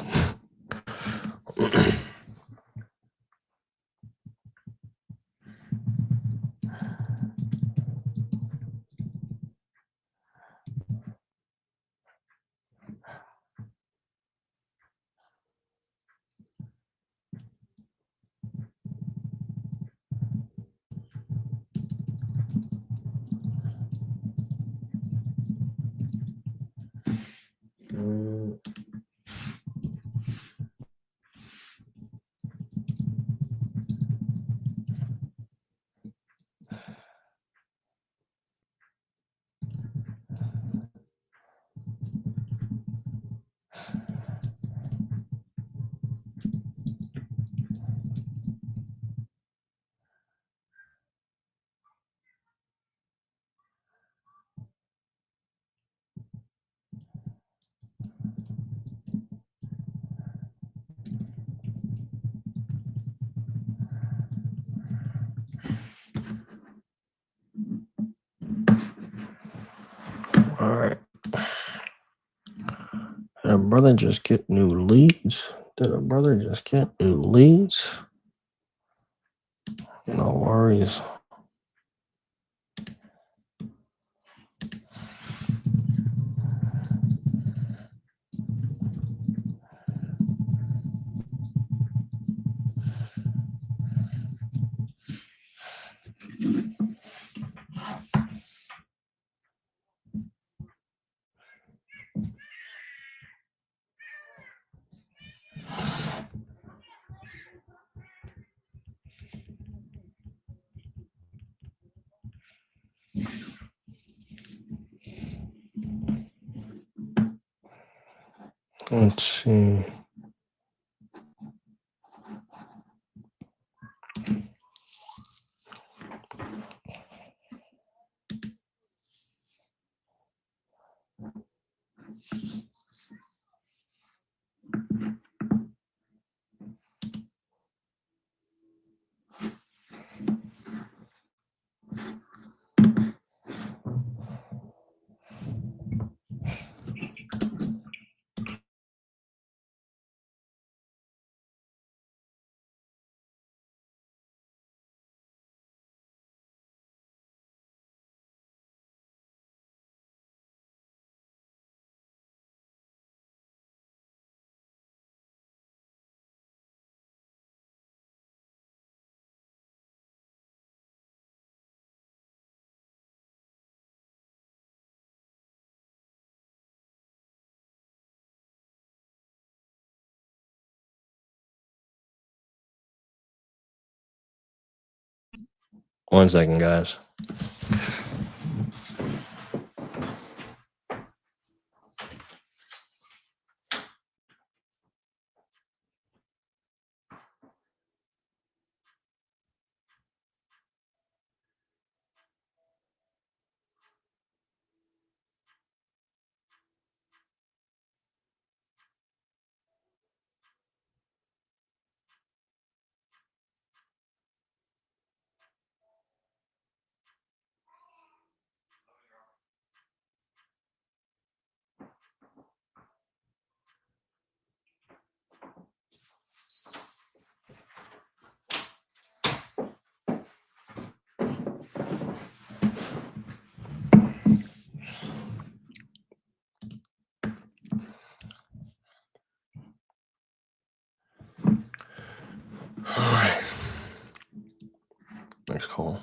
All right. Did a brother just get new leads? No worries. Let's see. 1 second, guys. All right. Next call.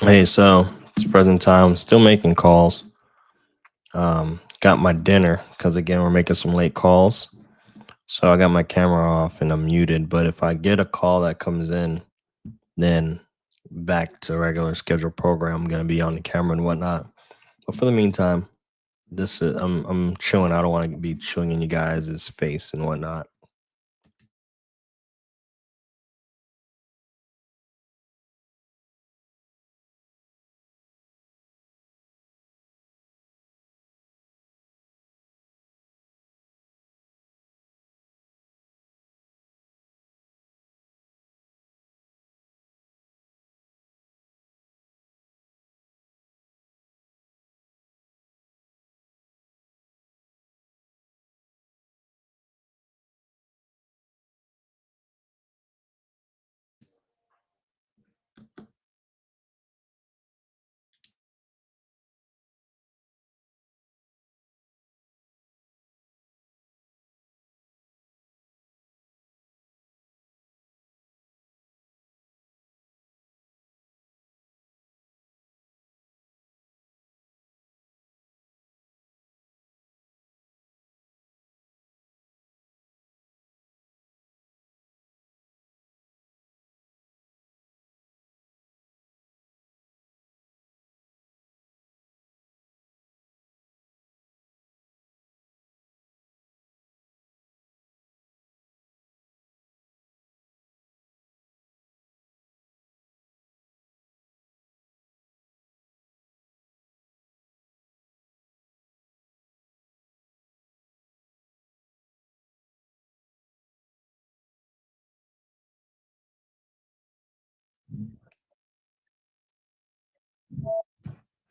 Hey, so it's present time, still making calls. Got my dinner because again we're making some late calls. So I got my camera off and I'm muted. But if I get a call that comes in, then back to regular scheduled program, I'm gonna be on the camera and whatnot. But for the meantime, this is I'm chilling. I don't want to be chilling in you guys' face and whatnot.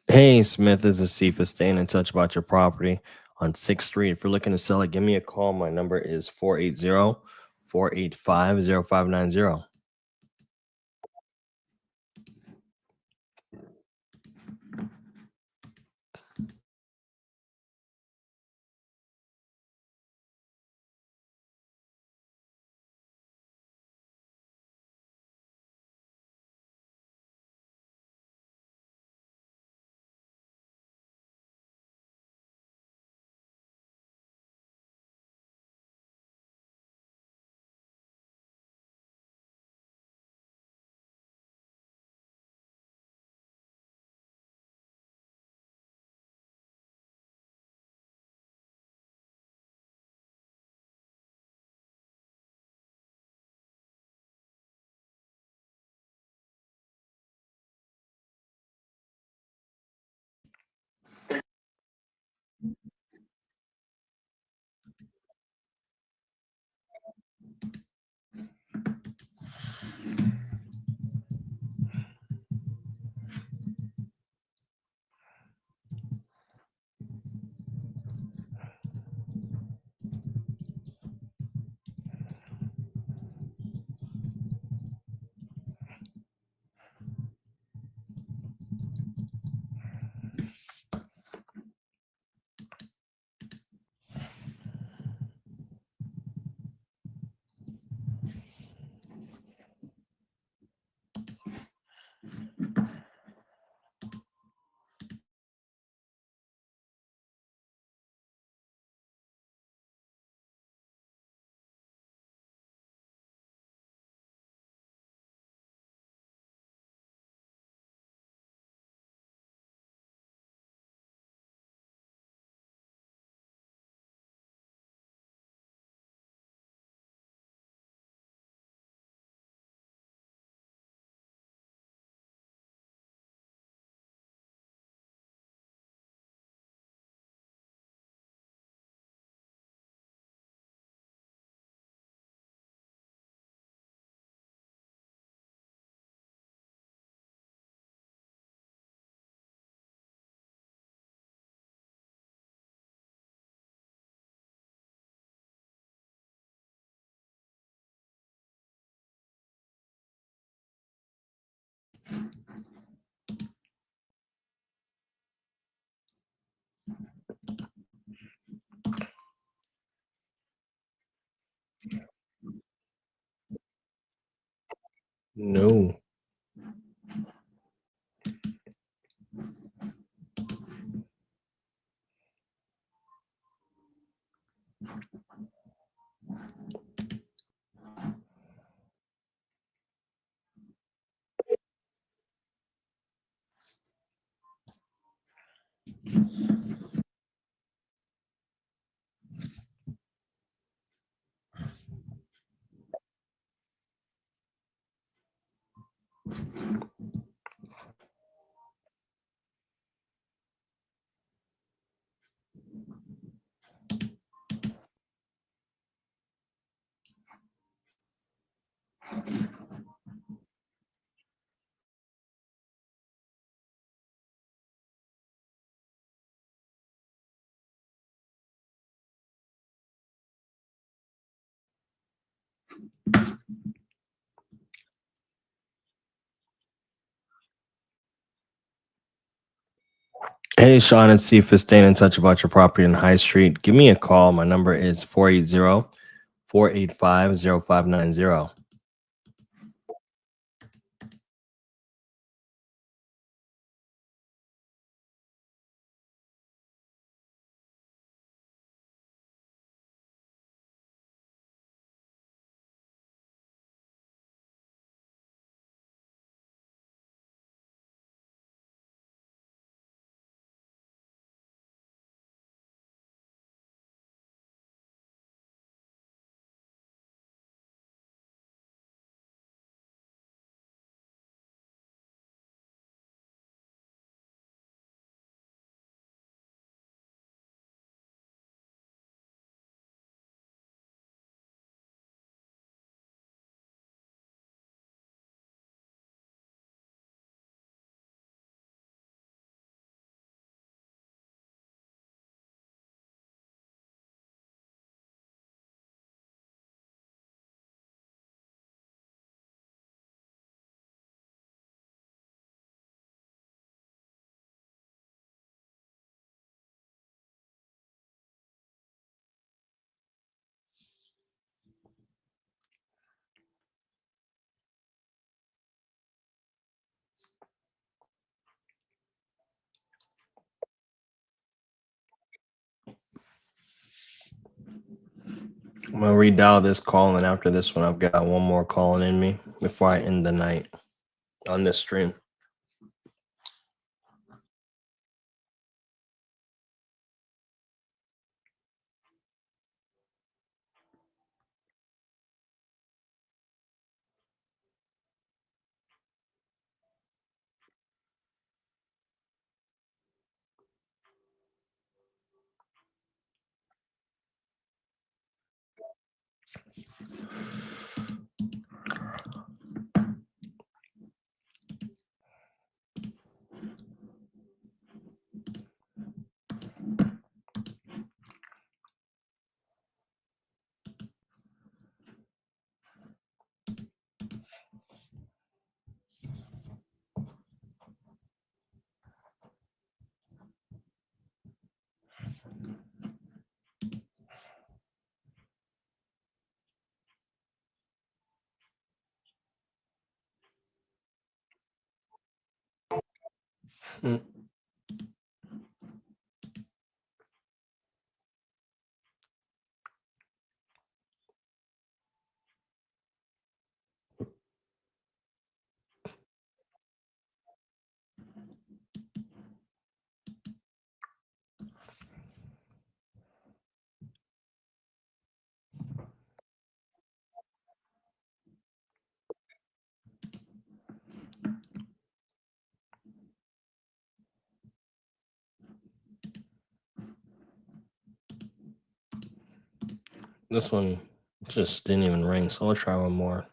Hey, Smith, this is Cephas staying in touch about your property on 6th Street. If you're looking to sell it, give me a call. My number is 480-485-0590. No. Hey, Sean and Cephas, staying in touch about your property in High Street. Give me a call. My number is 480-485-0590. I'm going to redial this call, and after this one, I've got one more calling in me before I end the night on this stream. Mm. This one just didn't even ring, so I'll try one more.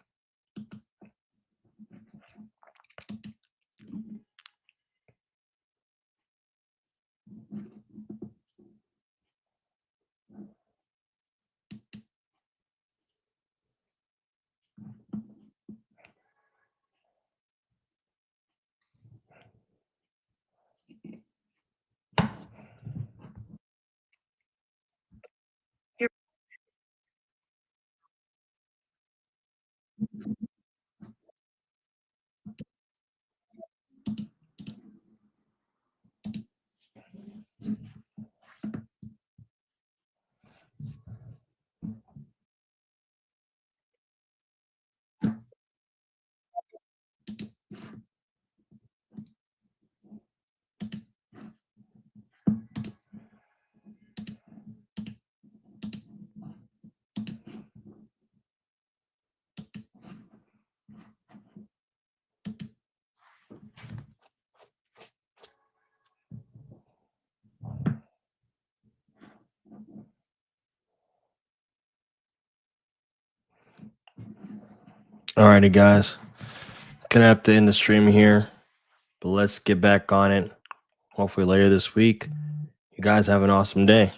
Alrighty, guys. Gonna have to end the stream here, but let's get back on it. Hopefully later this week. You guys have an awesome day.